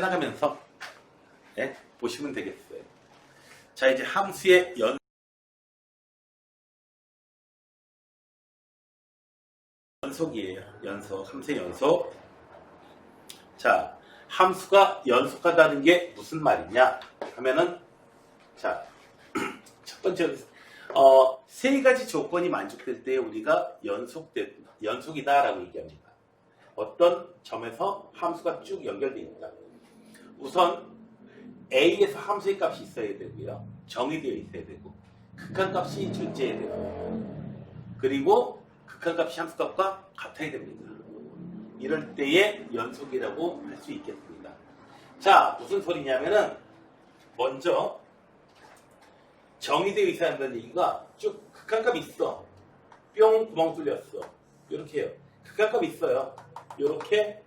해나가면서 네, 보시면 되겠어요. 자, 이제 함수의 연속이에요. 함수의 연속. 자, 함수가 연속하다는 게 무슨 말이냐 하면은, 자, 첫 번째, 세 가지 조건이 만족될 때 우리가 연속이다라고 얘기합니다. 어떤 점에서 함수가 쭉 연결되어 있다. 우선 A에서 함수의 값이 있어야 되고요. 정의되어 있어야 되고, 극한값이 존재해야 되고, 그리고 극한값이 함수값과 같아야 됩니다. 이럴 때의 연속이라고 할 수 있겠습니다. 자, 무슨 소리냐면은 먼저 정의되어 있어야 한다는 얘기가 쭉 극한값이 있어. 뿅 구멍 뚫렸어. 이렇게 해요. 극한값이 있어요. 이렇게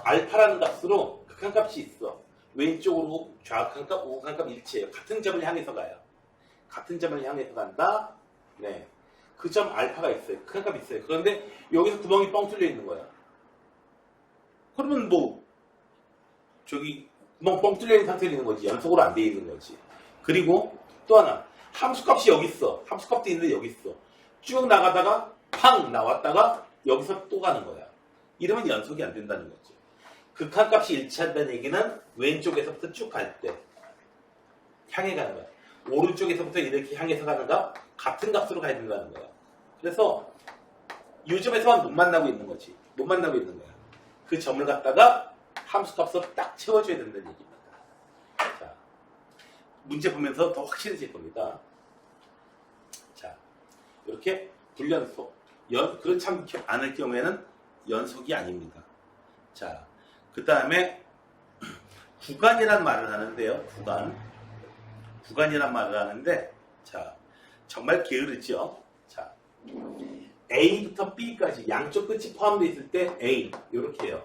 알파라는 값으로 극한값이 있어. 왼쪽으로 좌극한값, 우극한값 일치해요. 같은 점을 향해서 가요. 같은 점을 향해서 간다. 네, 그 점 알파가 있어요. 극한값이 있어요. 그런데 여기서 구멍이 뻥 뚫려 있는 거야. 그러면 뭐 저기 구멍 뻥 뚫려 있는 상태에 있는 거지. 연속으로 안 돼 있는 거지. 그리고 또 하나, 함수값이 여기 있어. 함수값도 있는데 여기 있어. 쭉 나가다가 팡 나왔다가 여기서 또 가는 거야. 이러면 연속이 안 된다는 거죠. 극한값이 일치한다는 얘기는 왼쪽에서부터 쭉 갈 때 향해 가는 거야. 오른쪽에서부터 이렇게 향해서 가는가? 같은 값으로 가야 된다는 거야. 그래서 이 점에서만 못 만나고 있는 거지. 못 만나고 있는 거야. 그 점을 갖다가 함수값으로 딱 채워줘야 된다는 얘기입니다. 자, 문제 보면서 더 확실해질 겁니다. 자, 이렇게 불연속. 그렇지 않을 경우에는 연속이 아닙니다. 자, 그 다음에 구간이란 말을 하는데요. 구간이란 말을 하는데, 자, 정말 게으르죠. 자, A부터 B까지 양쪽 끝이 포함되어 있을 때 A 이렇게 해요.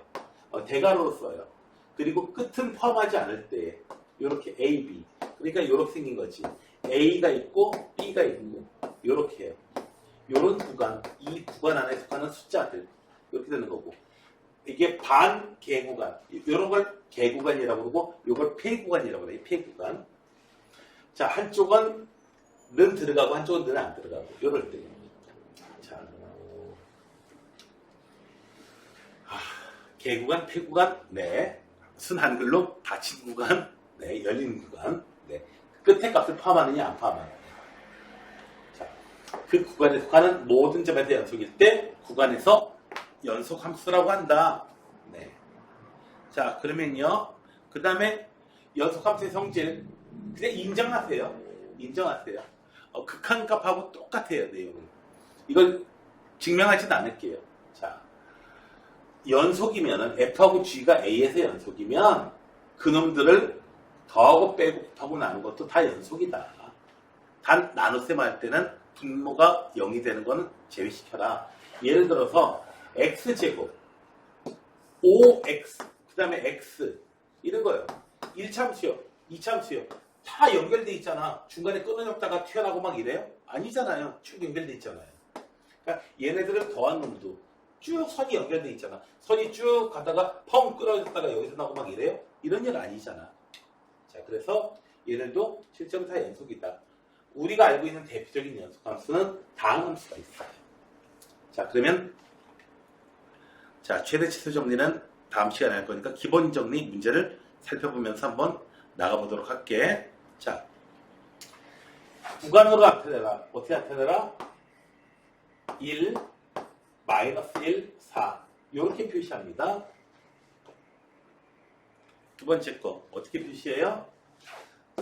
대괄호로 써요. 그리고 끝은 포함하지 않을 때 이렇게 A, B. 그러니까 이렇게 생긴 거지. A가 있고 B가 있고 이렇게 해요. 이런 구간, 이 구간 안에 속하는 숫자들 이렇게 되는 거고, 이게 반개구간, 이런 걸 개구간이라고 그러고 이걸 폐구간이라고 그래요. 폐구간. 자, 한쪽은 는 들어가고 한쪽은 는 안 들어가고 이럴 때. 자, 개구간, 폐구간, 네. 순 한글로 닫힌 구간, 네. 열린 구간, 네. 끝에 값을 포함하느냐 안 포함하느냐. 자, 그 구간에 속하는 모든 점에서 연속일 때 구간에서 연속 함수라고 한다. 네. 자, 그러면요. 그 다음에 연속 함수의 성질 그냥 인정하세요. 극한값하고 똑같아요. 내용은. 이걸 증명하지는 않을게요. 자, 연속이면은 F하고 G가 A에서 연속이면 그놈들을 더하고 빼고 곱하고 나눈 것도 다 연속이다. 단 나눗셈 할 때는 분모가 0이 되는 거는 제외시켜라. 예를 들어서 X제곱 5X 그 다음에 X 이런 거요. 1참수요 2참수요 다 연결돼 있잖아. 중간에 끊어졌다가 튀어나오고 막 이래요? 아니잖아요. 쭉 연결돼 있잖아요. 그러니까 얘네들을 더한 놈도 쭉 선이 연결돼 있잖아. 선이 쭉 가다가 펑 끊어졌다가 여기서 나오고 막 이래요? 이런 일 아니잖아. 자, 그래서 얘들도 실제로 다 연속이다. 우리가 알고 있는 대표적인 연속함수는 다음 함수가 있어요. 자, 그러면 자, 최대 치수 정리는 다음 시간에 할 거니까 기본 정리 문제를 살펴보면서 한번 나가보도록 할게. 자, 구간으로 나타내라. 어떻게 나타내라? 1, 마이너스 1, 4 이렇게 표시합니다. 두 번째 거 어떻게 표시해요?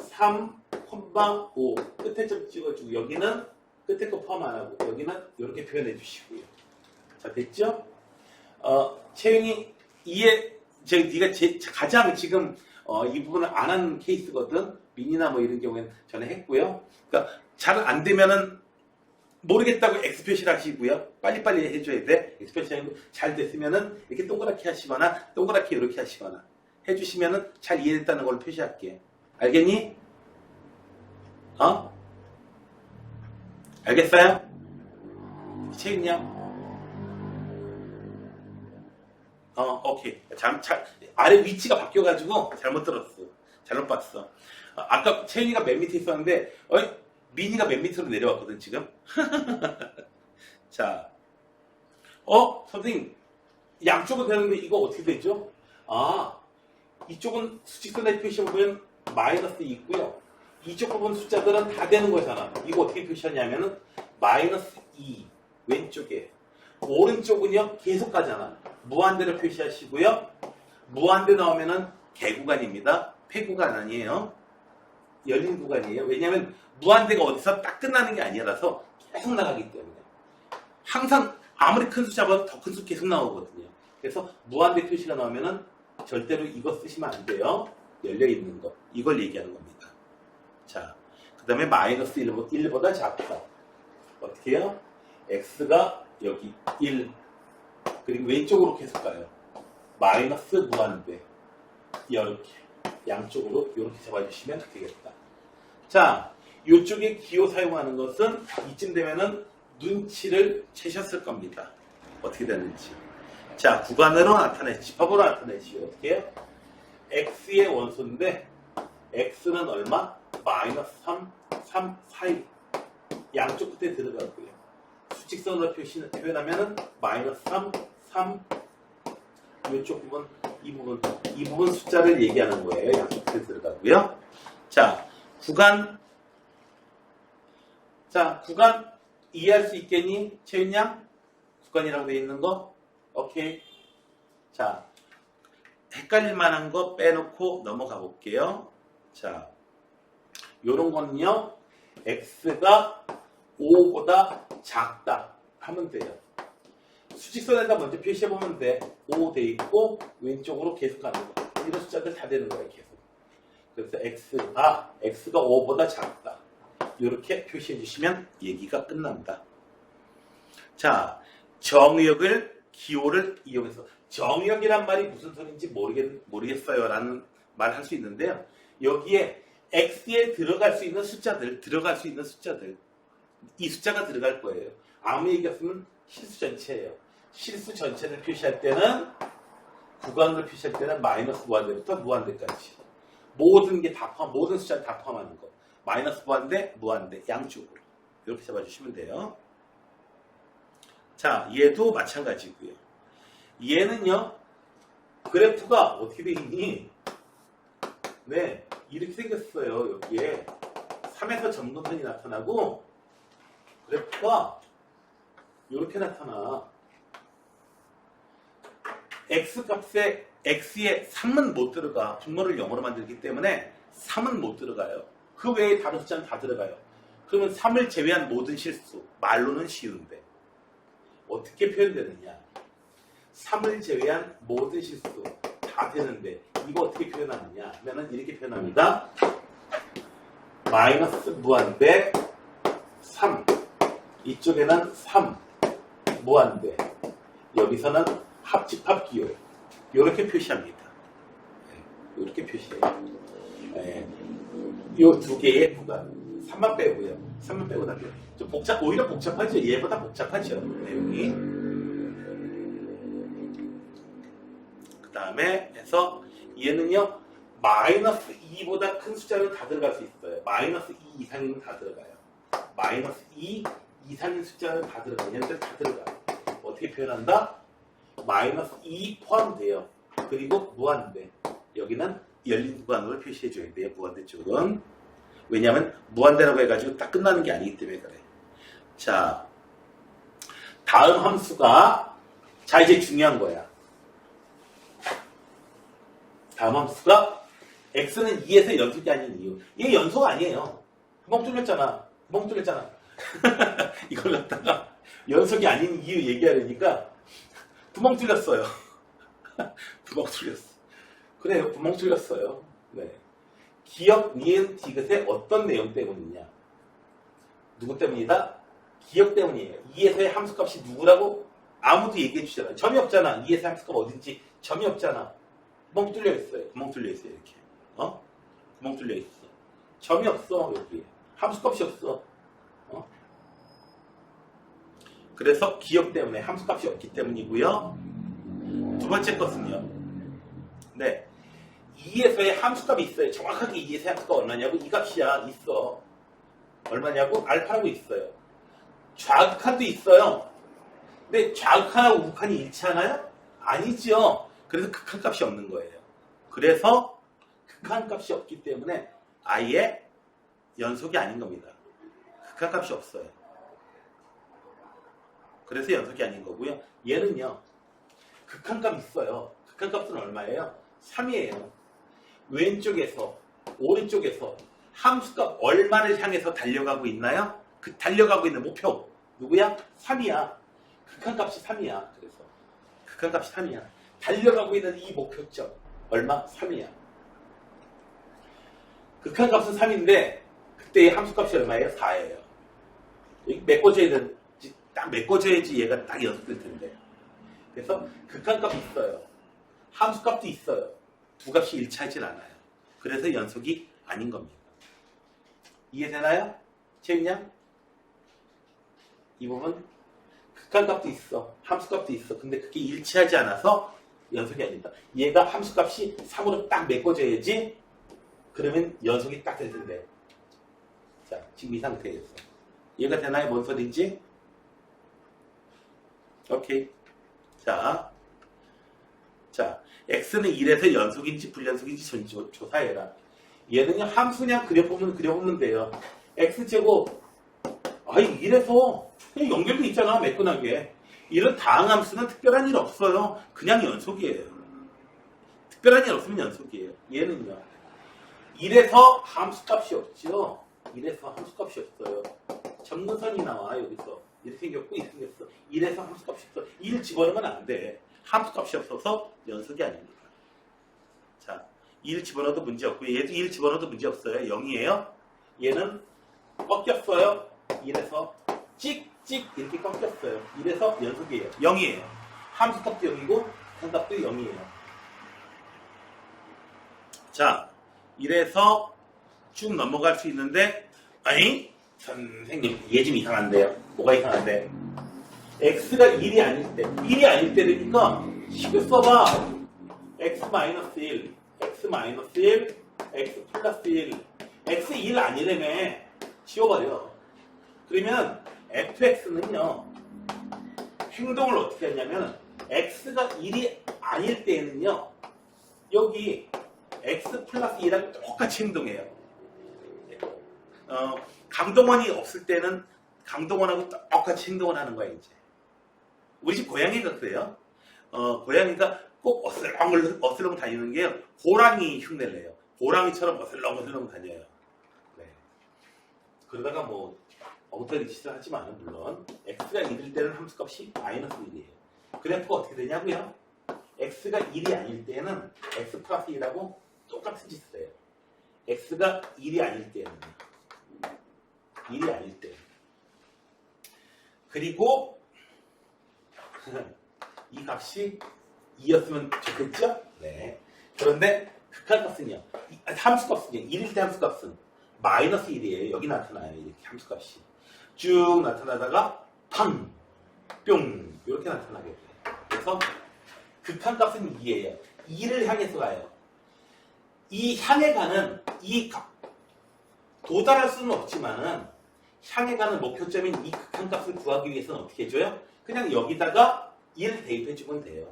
3, 5 끝에 좀 찍어주고 여기는 끝에 거 포함 안 하고 여기는 이렇게 표현해 주시고요. 자, 됐죠? 채윤이 네가 가장 지금 이 부분을 안 한 케이스거든. 민이나 뭐 이런 경우에는 전에 했고요. 그러니까 잘 안 되면은 모르겠다고 X 표시를 하시고요. 빨리빨리 해줘야 돼. X 표시하고 잘 됐으면은 이렇게 동그랗게 하시거나 동그랗게 이렇게 하시거나 해주시면은 잘 이해됐다는 걸로 표시할게. 알겠니? 알겠어요? 채윤이 형? 오케이. 아래 위치가 바뀌어가지고 잘못 들었어. 잘못 봤어. 아까 채윤이가 맨 밑에 있었는데, 민이가 맨 밑으로 내려왔거든, 지금. 자, 선생님, 양쪽은 되는데 이거 어떻게 되죠? 이쪽은 수직선에 표시해보면 마이너스 있고요. 이쪽 부분 숫자들은 다 되는 거잖아. 이거 어떻게 표시하냐면은 마이너스 2 왼쪽에, 오른쪽은요 계속 가잖아. 무한대로 표시하시고요. 무한대 나오면은 개구간입니다. 폐구간 아니에요. 열린 구간이에요. 왜냐하면 무한대가 어디서 딱 끝나는 게 아니라서 계속 나가기 때문에 항상 아무리 큰 숫자보다 더 큰 숫자 계속 나오거든요. 그래서 무한대 표시가 나오면은 절대로 이거 쓰시면 안 돼요. 열려있는 거. 이걸 얘기하는 겁니다. 자, 그 다음에 마이너스 1보다 작다. 어떻게 해요? x가 여기 1. 그리고 왼쪽으로 계속 가요. 마이너스 무한대. 이렇게. 양쪽으로 이렇게 잡아주시면 되겠다. 자, 이쪽에 기호 사용하는 것은 이쯤 되면은 눈치를 채셨을 겁니다. 어떻게 되는지. 자, 구간으로 나타내지. 집합으로 나타내지. 어떻게 해요? x의 원소인데 x는 얼마? 마이너스 3, 3, 4, 1. 양쪽 끝에 들어가고요. 수직선으로 표현하면은 마이너스 3, 3. 이쪽 부분, 이 부분 숫자를 얘기하는 거예요. 양쪽 끝에 들어가고요. 자, 구간 이해할 수 있겠니? 채윤 양? 구간이라고 되어 있는 거? 오케이. 자, 헷갈릴 만한 거 빼놓고 넘어가 볼게요. 자, 요런 거는요, x가 5보다 작다 하면 돼요. 수직선에다 먼저 표시해보면 돼. 5 돼 있고, 왼쪽으로 계속 가는 거. 이런 숫자들 다 되는 거예요, 계속. 그래서 x가 5보다 작다. 이렇게 표시해 주시면 얘기가 끝납니다. 자, 정의역을 기호를 이용해서, 정의역이란 말이 무슨 소리인지 모르겠어요 라는 말 할 수 있는데요. 여기에 x에 들어갈 수 있는 숫자들, 이 숫자가 들어갈 거예요. 아무 얘기 없으면 실수 전체예요. 실수 전체를 표시할 때는, 구간을 표시할 때는 마이너스 무한대부터 무한대까지. 모든 숫자를 다 포함하는 거. 마이너스 무한대, 무한대, 양쪽으로. 이렇게 잡아주시면 돼요. 자, 얘도 마찬가지고요. 얘는요, 그래프가 어떻게 돼 있니? 네, 이렇게 생겼어요. 여기에 3에서 점근선이 나타나고, 그래프가 이렇게 나타나. x값에 x에 3은 못 들어가. 분모를 0으로 만들기 때문에 3은 못 들어가요. 그 외에 다른 숫자는 다 들어가요. 그러면 3을 제외한 모든 실수, 말로는 쉬운데 어떻게 표현되느냐? 3을 제외한 모든 실수 다 되는데 이거 어떻게 표현하느냐 하면은 이렇게 표현합니다. 마이너스 무한대 3, 이쪽에는 3 무한대, 여기서는 합집합 기호, 이렇게 표시합니다. 이렇게 표시해요. 이 두 개의 구간 3만 빼고요. 3만 빼고 나면 좀 오히려 복잡하죠. 얘보다 복잡하죠. 내용이. 그 다음에 해서 얘는요, 마이너스 2보다 큰 숫자는 다 들어갈 수 있어요. 마이너스 2 이상이면 다 들어가요. 마이너스 2 이상인 숫자는 다 들어가요. 얘네들 다 들어가요. 어떻게 표현한다? 마이너스 2 포함돼요. 그리고 무한대. 여기는 열린 구간으로 표시해줘야 돼요. 무한대 쪽은. 왜냐하면 무한대라고 해가지고 딱 끝나는 게 아니기 때문에 그래. 자, 다음 함수가, 자 이제 중요한 거야. 다음 함수가 x는 2에서 연속이 아닌 이유. 이게 연속 아니에요. 구멍 뚫렸잖아. 이걸 갖다가 연속이 아닌 이유 얘기하려니까 구멍 뚫렸어요. 구멍 뚫렸어. 그래요. 구멍 뚫렸어요. 네. 기역, 니은, 디귿의 어떤 내용 때문이냐? 누구 때문이다? 기역 때문이에요. 2에서의 함수값이 누구라고 아무도 얘기해 주잖아요. 점이 없잖아. 2에서의 함수값 어딘지 점이 없잖아. 구멍 뚫려 있어요. 이렇게. 구멍 뚫려 있어. 점이 없어. 여기. 함수값이 없어. 그래서 기역 때문에 함수값이 없기 때문이고요. 두 번째 것은요. 네. 2에서의 함수값이 있어요. 정확하게 2에서의 함수가 얼마냐고? 이 값이야. 있어. 얼마냐고? 알파라고 있어요. 좌극한도 있어요. 근데 좌극한하고 우극한이 일치하나요? 아니죠. 그래서 극한값이 없는 거예요. 그래서 극한값이 없기 때문에 아예 연속이 아닌 겁니다. 극한값이 없어요. 그래서 연속이 아닌 거고요. 얘는요. 극한값 있어요. 극한값은 얼마예요? 3이에요. 왼쪽에서 오른쪽에서 함수값 얼마를 향해서 달려가고 있나요? 그 달려가고 있는 목표 누구야? 3이야. 극한값이 3이야. 그래서 극한값이 3이야. 달려가고 있는 이 목표점 얼마? 3이야. 극한값은 3인데 그때의 함수값이 얼마예요? 4예요. 여기 메꿔줘야 되는지 딱 메꿔줘야지 얘가 딱 연속될 텐데. 그래서 극한값이 있어요. 함수값도 있어요. 두 값이 일치하진 않아요. 그래서 연속이 아닌 겁니다. 이해되나요? 재밌냐? 이 부분 극한값도 있어. 함수값도 있어. 근데 그게 일치하지 않아서 연속이 아니다. 얘가 함수값이 3으로 딱 메꿔줘야지 그러면 연속이 딱 될 텐데. 자, 지금 이 상태에서. 얘가 되나요? 뭔 소리인지? 오케이. 자, x는 1에서 연속인지 불연속인지 조사해라. 얘는요, 함수냥 그려보면 돼요. x제곱, 아이, 1에서 그냥 연결돼 있잖아, 매끈하게. 이런 다항함수는 특별한 일 없어요. 그냥 연속이에요. 특별한 일 없으면 연속이에요. 얘는요, 1에서 함수값이 없죠. 1에서 함수값이 없어요. 점근선이 나와, 여기서. 이렇게 생겼고, 이렇게 생겼어. 1에서 함수값이 없어. 1 집어넣으면 안 돼. 함수값이 없어서 연속이 아닙니다. 자, 1 집어넣어도 문제 없고요. 얘도 1 집어넣어도 문제 없어요. 0이에요. 얘는 꺾였어요. 1에서 찍찍 이렇게 꺾였어요. 1에서 연속이에요. 0이에요. 함수값도 0이고 극한값도 0이에요. 자, 1에서 쭉 넘어갈 수 있는데 아니 선생님 얘 좀 이상한데요. 뭐가 이상한데? x가 1이 아닐 때 1이 아닐 때니까 식을 써봐. x-1 x-1 x 플러스 1 x 1 아니라며 지워버려. 그러면 fx는요 행동을 어떻게 하냐면 x가 1이 아닐 때에는요 여기 x 플러스 2랑 똑같이 행동해요. 강동원이 없을 때는 강동원하고 똑같이 행동을 하는 거야. 이제 우리 집 고양이가 그래요. 고양이가 꼭 어슬렁 다니는 게요. 호랑이 흉내를 내요. 호랑이처럼 어슬렁 다녀요. 네. 그러다가 뭐 엉터리 짓을 하지만 물론 x가 1일 때는 함수값이 마이너스 1이에요. 그래프가 어떻게 되냐고요? x가 1이 아닐 때는 x 플러스 1하고 똑같은 짓을 해요. x가 1이 아닐 때는 1이 아닐 때 그리고 이 값이 2였으면 좋겠죠? 네. 그런데 극한값은요. 함수값은요. 1일 때 함수값은 마이너스 1이에요. 여기 나타나요. 이렇게 함수값이. 쭉 나타나다가 팡! 뿅! 이렇게 나타나게 돼요. 그래서 극한값은 2예요. 2를 향해서 가요. 이 향해 가는 이 값. 도달할 수는 없지만은 향해 가는 목표점인 이 극한값을 구하기 위해서는 어떻게 해줘요? 그냥 여기다가 1 대입해주면 돼요.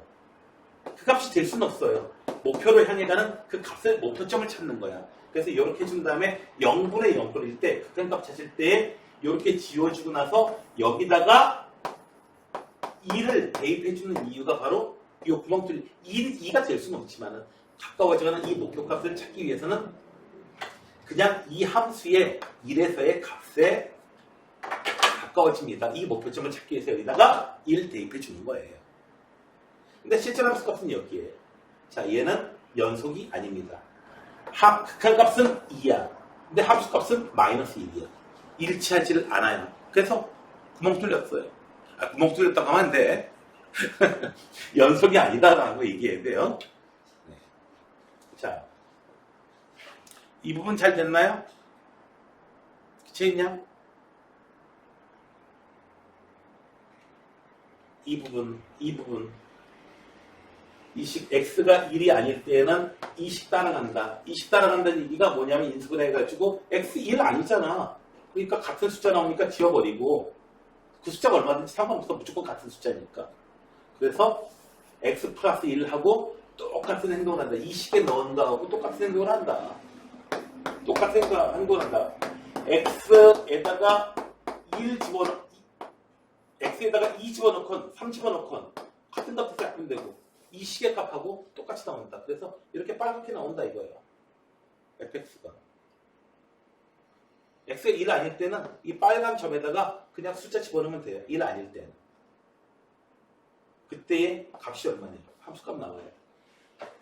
그 값이 될 수는 없어요. 목표를 향해 가는 그 값을 목표점을 찾는 거야. 그래서 이렇게 해준 다음에 0분의 0분일 때 극한값 찾을 때 이렇게 지워주고 나서 여기다가 2를 대입해주는 이유가 바로 이 구멍 뚫린 2가 될 수는 없지만은 가까워져가는 이 목표값을 찾기 위해서는 그냥 이 함수의 1에서의 값에 가까워집니다. 이 목표점을 찾기 위해서 여기다가 1 대입해 주는 거예요. 근데 실제 함수 값은 여기에요. 자, 얘는 연속이 아닙니다. 극한값은 2야. 근데 함수 값은 마이너스 1이야. 일치하지를 않아요. 그래서 구멍 뚫렸어요. 구멍 뚫렸다고 하면 안 돼. 연속이 아니다라고 얘기해야 돼요. 네. 자, 이 부분 잘 됐나요? 재밌냐? 이 부분 이식 x가 1이 아닐 때에는 이식 따라간다. 이식 따라간다는 얘기가 뭐냐면 인수분 해가지고 x 1 아니잖아. 그러니까 같은 숫자 나오니까 지워버리고 그 숫자가 얼마든지 상관없어. 무조건 같은 숫자니까. 그래서 x 플러스 1하고 똑같은 행동을 한다. 이식에 넣은 거하고 똑같은 행동을 한다. 똑같은 행동을 한다. x에다가 1 집어넣고 x에다가 2 집어넣건 3 집어넣건 같은 값을 잡으면 되고 이 식의 값하고 똑같이 나온다. 그래서 이렇게 빨갛게 나온다 이거예요. fx가. x가 1 아닐 때는 이 빨간 점에다가 그냥 숫자 집어넣으면 돼요. 1 아닐 때는. 그때의 값이 얼마냐? 함수값 나와요.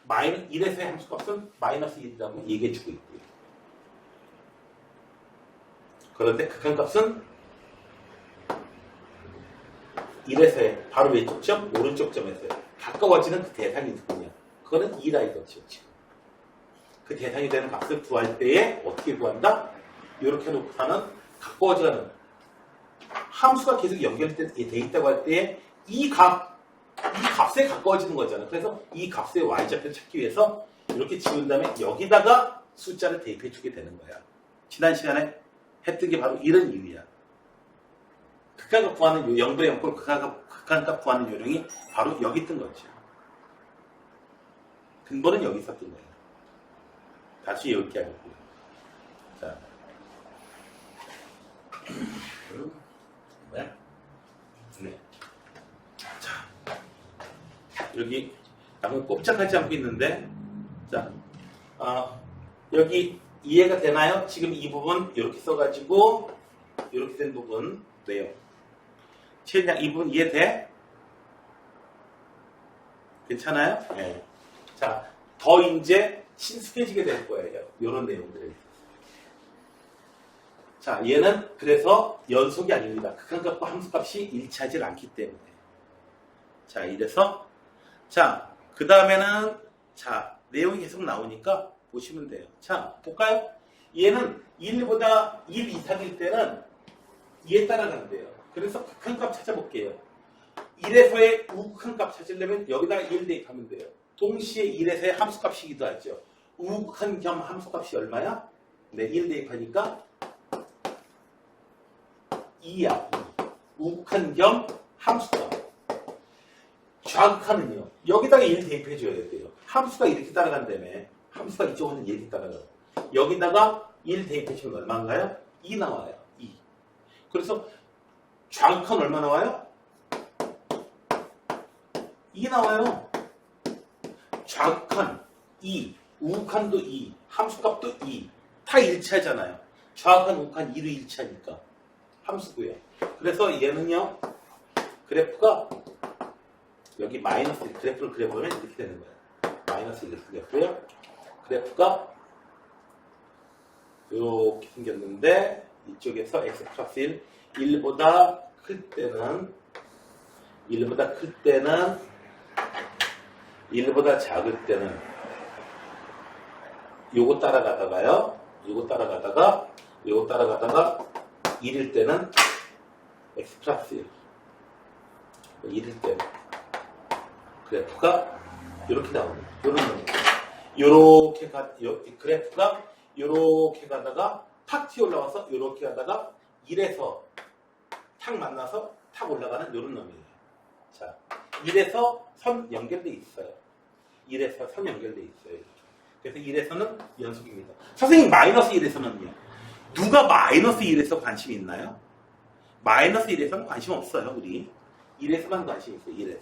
1에서의 함수값은 마이너스 1이라고 얘기해주고 있고요. 그런데 극한값은 1에서의 바로 왼쪽 점, 오른쪽 점에서의 가까워지는 그 대상이 누구냐? 그거는 2라 이거죠. 그 대상이 되는 값을 구할 때에 어떻게 구한다? 이렇게 놓고서는 가까워지는 함수가 계속 연결돼 있다고 할 때에 이 값에 가까워지는 거잖아요. 그래서 이 값의 y좌표를 찾기 위해서 이렇게 지운 다음에 여기다가 숫자를 대입해 주게 되는 거야. 지난 시간에 했던 게 바로 이런 이유야. 극한값 구하는 0도 0꼴 극한값 구하는 요령이 바로 여기 있던 거죠. 근본은 여기 있었던 거예요. 다시 이렇게 하겠고요. 자, 뭐야? 네. 자, 여기 약간 꼼짝하지 않고 있는데, 자, 여기 이해가 되나요? 지금 이 부분 이렇게 써가지고 이렇게 된 부분 돼요. 최대한 이 부분 이해돼? 괜찮아요? 네. 자, 더 이제 친숙해지게 될 거예요. 이런 내용들을. 자, 얘는 그래서 연속이 아닙니다. 극한값과 함수값이 일치하지 않기 때문에. 자, 이래서 자, 그 다음에는 자, 내용이 계속 나오니까 보시면 돼요. 자, 볼까요? 얘는 1보다 1 이상일 때는 2에 따라간대요. 그래서 극한값 찾아볼게요. 1에서의 우극한값 찾으려면 여기다가 1 대입하면 돼요. 동시에 1에서의 함수값이기도 하죠. 우극한 겸 함수값이 얼마야? 네, 1 대입하니까 2야. 우극한 겸 함수값. 좌극한은요. 여기다가 1 대입해줘야 돼요. 함수가 이렇게 따라간다며. 함수가 이쪽은 이렇게 따라가요. 여기다가 1 대입해주면 얼마인가요? 2 나와요. 2. 그래서 좌극한 얼마 나와요? 2 나와요. 좌극한 2, 우극한도 2, 함수값도 2. 다 일치하잖아요. 좌극한, 우극한 2로 일치하니까. 함수고요. 그래서 얘는요. 그래프가 여기 마이너스 그래프를 그려보면 이렇게 되는 거예요. 마이너스 1을 그렸고요. 그래프가 이렇게 생겼는데 이쪽에서 x 플러스 1, 1보다 클 때는 1보다 작을 때는 요거 따라가다가 1일 때는 x 플러스 1 1일 때는 그래프가 이렇게 나오는 요렇게 그래프가 요렇게 가다가 탁 튀어 올라와서 요렇게 가다가 1에서 탁 만나서 탁 올라가는 요런 놈이에요. 자, 1에서 선 연결돼 있어요. 1에서 선 연결돼 있어요. 그래서 1에서는 연속입니다. 선생님 마이너스 1에서는요? 누가 마이너스 1에서 관심이 있나요? 마이너스 1에서는 관심 없어요. 우리 1에서만 관심 있어요.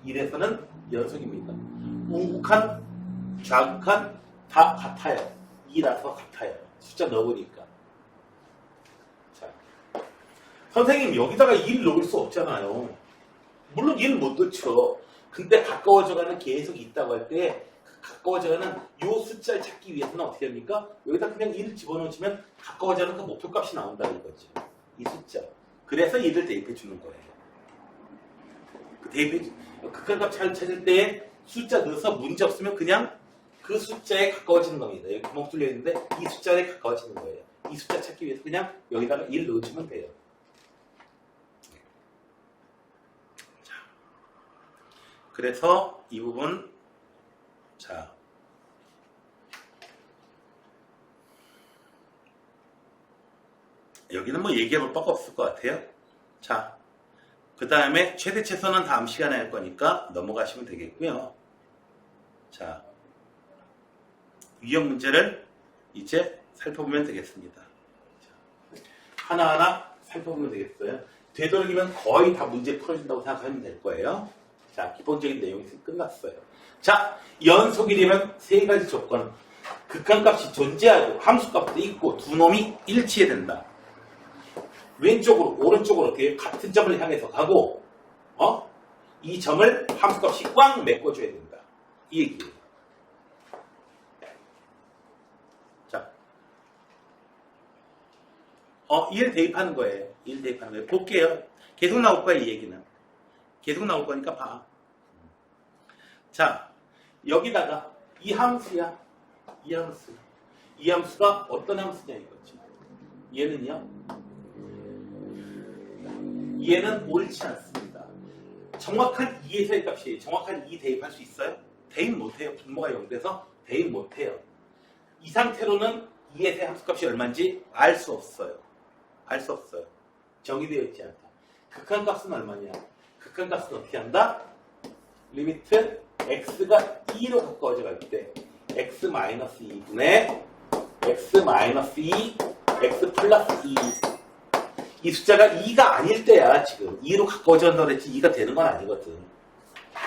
1에서는 연속입니다. 우극한, 좌극한 다 같아요. 2라서 같아요. 숫자 넣어보니까. 자, 선생님 여기다가 1 넣을 수 없잖아요. 물론 1 못 넣죠. 근데 가까워져가는 계속 있다고 할 때 가까워져가는 이 숫자를 찾기 위해서는 어떻게 합니까? 여기다 그냥 1 집어넣으시면 가까워져가는 그 목표값이 나온다는 거죠. 이 숫자. 그래서 1을 대입해 주는 거예요. 극한값 잘 찾을 때 숫자 넣어서 문제 없으면 그냥 그 숫자에 가까워지는 겁니다. 여기 구멍 뚫려 있는데 이 숫자에 가까워지는 거예요. 이 숫자 찾기 위해서 그냥 여기다가 1 넣어주면 돼요. 그래서 이 부분, 자, 여기는 뭐 얘기해볼 바가 없을 것 같아요. 자, 그 다음에 최대 최소는 다음 시간에 할 거니까 넘어가시면 되겠고요. 자, 유형 문제를 이제 살펴보면 되겠습니다. 자, 하나하나 살펴보면 되겠어요. 되도록이면 거의 다 문제 풀어진다고 생각하면 될 거예요. 자, 기본적인 내용이 끝났어요. 자, 연속이려면 세 가지 조건. 극한값이 존재하고 함수값도 있고 두 놈이 일치해야 된다. 왼쪽으로 오른쪽으로 같은 점을 향해서 가고 이 점을 함수값이 꽉 메꿔줘야 된다. 이 얘기예요. 자, 1 대입하는 거예요. 1 대입하는 거예요. 볼게요. 계속 나올 거야, 이 얘기는. 계속 나올 거니까 봐. 자, 여기다가 이 함수야. 이 함수가 어떤 함수냐 이거지. 얘는 옳지 않습니다. 정확한 2에서의 값이에요. 정확한 2 대입할 수 있어요? 대입 못해요. 분모가 0돼서 대입 못해요. 이 상태로는 2에서의 함수값이 얼마인지 알 수 없어요. 정의되어 있지 않다. 극한값은 얼마냐? 극한값은 어떻게 한다? 리미트 x가 2로 가까워져 갈 때 x-2분의 x-2 x 플러스 2 이 숫자가 2가 아닐 때야. 지금 2로 가까워져 간다고 했지 2가 되는 건 아니거든.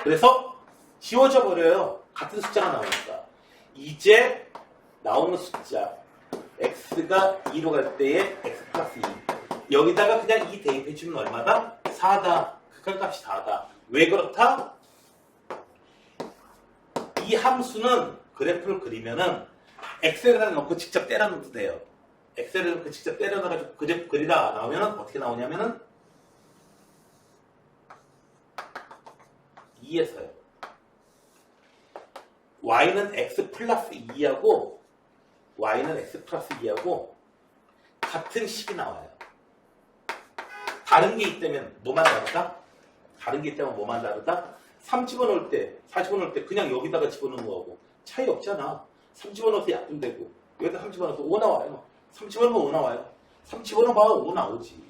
그래서 지워져 버려요. 같은 숫자가 나오니까. 이제 나오는 숫자 x가 2로 갈 때에 x 플러스 2 여기다가 그냥 2 대입해주면 얼마다? 4다. 극한값이 4다. 왜 그렇다? 이 함수는 그래프를 그리면은 엑셀에다 넣고 직접 때려 넣어도 돼요. 엑셀에 넣고 직접 때려 넣어가지고 그래프 그리다 나오면은 어떻게 나오냐면은 2에서요. y는 x 플러스 2하고 y는 x 플러스 2하고 같은 식이 나와요. 다른 게 있다면 뭐만 다르다? 3 집어넣을 때, 4 집어넣을 때 그냥 여기다가 집어넣는 거하고 차이 없잖아. 3 집어넣어서 약분되고 여기다 3 집어넣어서 5 나와요. 3 집어넣으면 5 나와요. 3 집어넣어봐 5 나오지.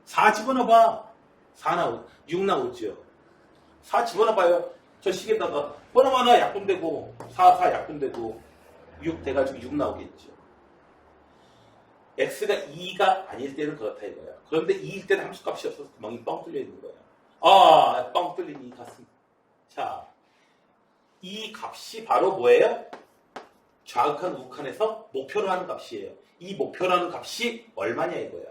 4 집어넣어봐 4 나오죠. 6 나오죠. 4 집어넣어봐요. 저 식에다가 뻔하나 약분되고 4 약분되고 6 돼가지고 6 나오겠죠. x가 2가 아닐 때는 그렇다 이거야. 그런데 2일 때는 함수값이 없어서 구멍이 뻥 뚫려 있는 거야. 뻥 뚫린 이 값은. 자, 이 값이 바로 뭐예요? 좌극한 우극한에서 목표로 하는 값이에요. 이 목표로 하는 값이 얼마냐 이거야.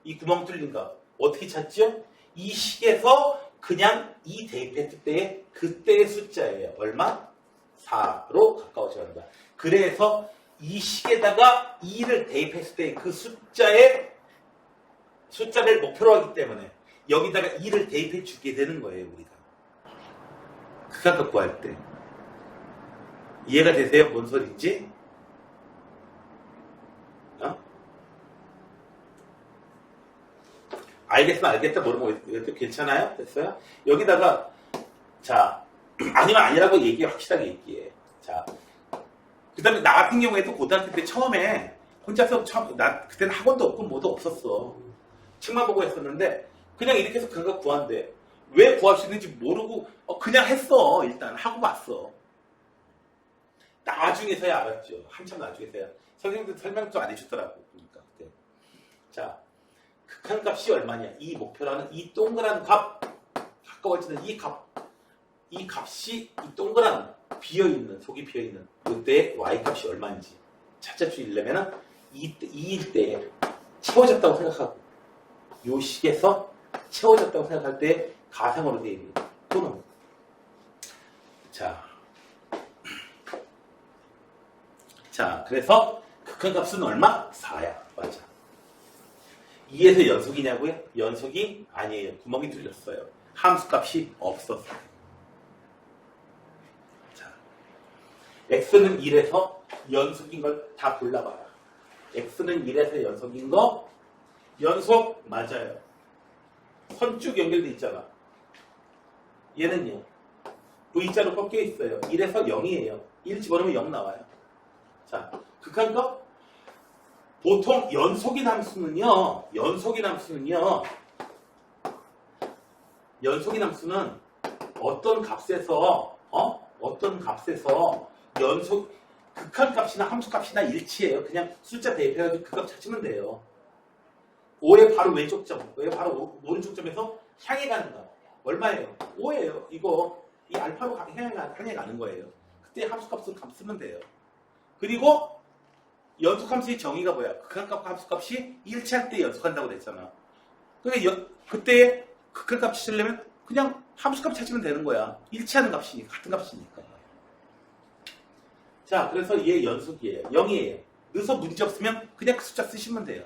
이 구멍 뚫린 값. 어떻게 찾죠? 이 식에서 그냥 2 대입했을 때의 그때의 숫자예요. 얼마? 4로 가까워져 간다. 그래서 이 식에다가 2를 대입했을 때 그 숫자를 목표로 하기 때문에 여기다가 2를 대입해 주게 되는 거예요, 우리가. 극한값 구할 때. 이해가 되세요? 뭔 소리인지? 알겠다, 모르면 괜찮아요? 됐어요? 여기다가, 자, 아니면 아니라고 확실하게 얘기해. 자, 그 다음에 나 같은 경우에도 고등학교 때 처음에 혼자서 그때는 학원도 없고 뭐도 없었어. 책만 보고 했었는데 그냥 이렇게 해서 극한값 구한대. 왜 구할 수 있는지 모르고 그냥 했어. 일단 하고 봤어. 나중에서야 알았죠. 한참 나중에서야. 선생님들 설명도 안 해주더라고. 그러니까 그때. 자, 극한값이 얼마냐? 이 목표라는 이 동그란 값, 가까워지는 이 값이 이 동그란 속이 비어있는 이때 y값이 얼마인지 찾아주려면 2일 때 채워졌다고 생각하고 요 식에서 채워졌다고 생각할 때 가상으로 되어 있는 또는 자 그래서 극한값은 얼마? 4야. 맞아. 2에서 연속이냐고요? 연속이 아니에요. 구멍이 뚫렸어요. 함수값이 없어서. 자, x는 1에서 연속인 걸 다 골라봐라. x는 1에서 연속인 거 연속 맞아요. 선 쭉 연결돼 있잖아. 얘는요. V자로 꺾여 있어요. 1에서 0이에요. 1 집어넣으면 0 나와요. 자, 극한값. 보통 연속인 함수는요. 연속인 함수는 어떤 값에서 극한값이나 함수값이나 일치해요. 그냥 숫자 대입해가지고 그 값 찾으면 돼요. 5의 바로 왼쪽 점, 5의 바로 오른쪽 점에서 향해 가는 값. 얼마예요? 5예요. 이거 이 알파로 향해 가는 거예요. 그때 함수값을 쓰면 돼요. 그리고 연속함수의 정의가 뭐야? 극한값과 함수값이 일치할 때 연속한다고 그랬잖아. 근데 그때 극한값 찾으려면 그냥 함수값 찾으면 되는 거야. 일치하는 값이니까, 같은 값이니까. 자, 그래서 얘 연속이에요. 0이에요. 넣어서 문제 없으면 그냥 그 숫자 쓰시면 돼요.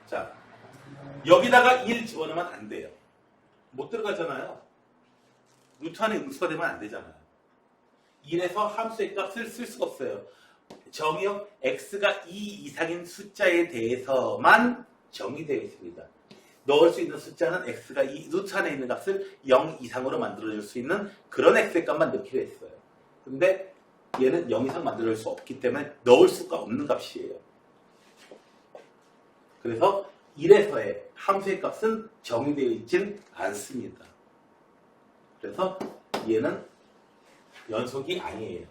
자, 여기다가 1 집어넣으면 안 돼요. 못 들어가잖아요. 루트 안에 음수가 되면 안 되잖아요. 1에서 함수의 값을 쓸 수가 없어요. 정의요. x가 2 이상인 숫자에 대해서만 정의되어 있습니다. 넣을 수 있는 숫자는 x가 루트 안에 있는 값을 0 이상으로 만들어줄 수 있는 그런 x의 값만 넣기로 했어요. 근데 얘는 0 이상 만들어줄 수 없기 때문에 넣을 수가 없는 값이에요. 그래서 1에서의 함수의 값은 정의되어 있진 않습니다. 그래서 얘는 연속이 아니에요.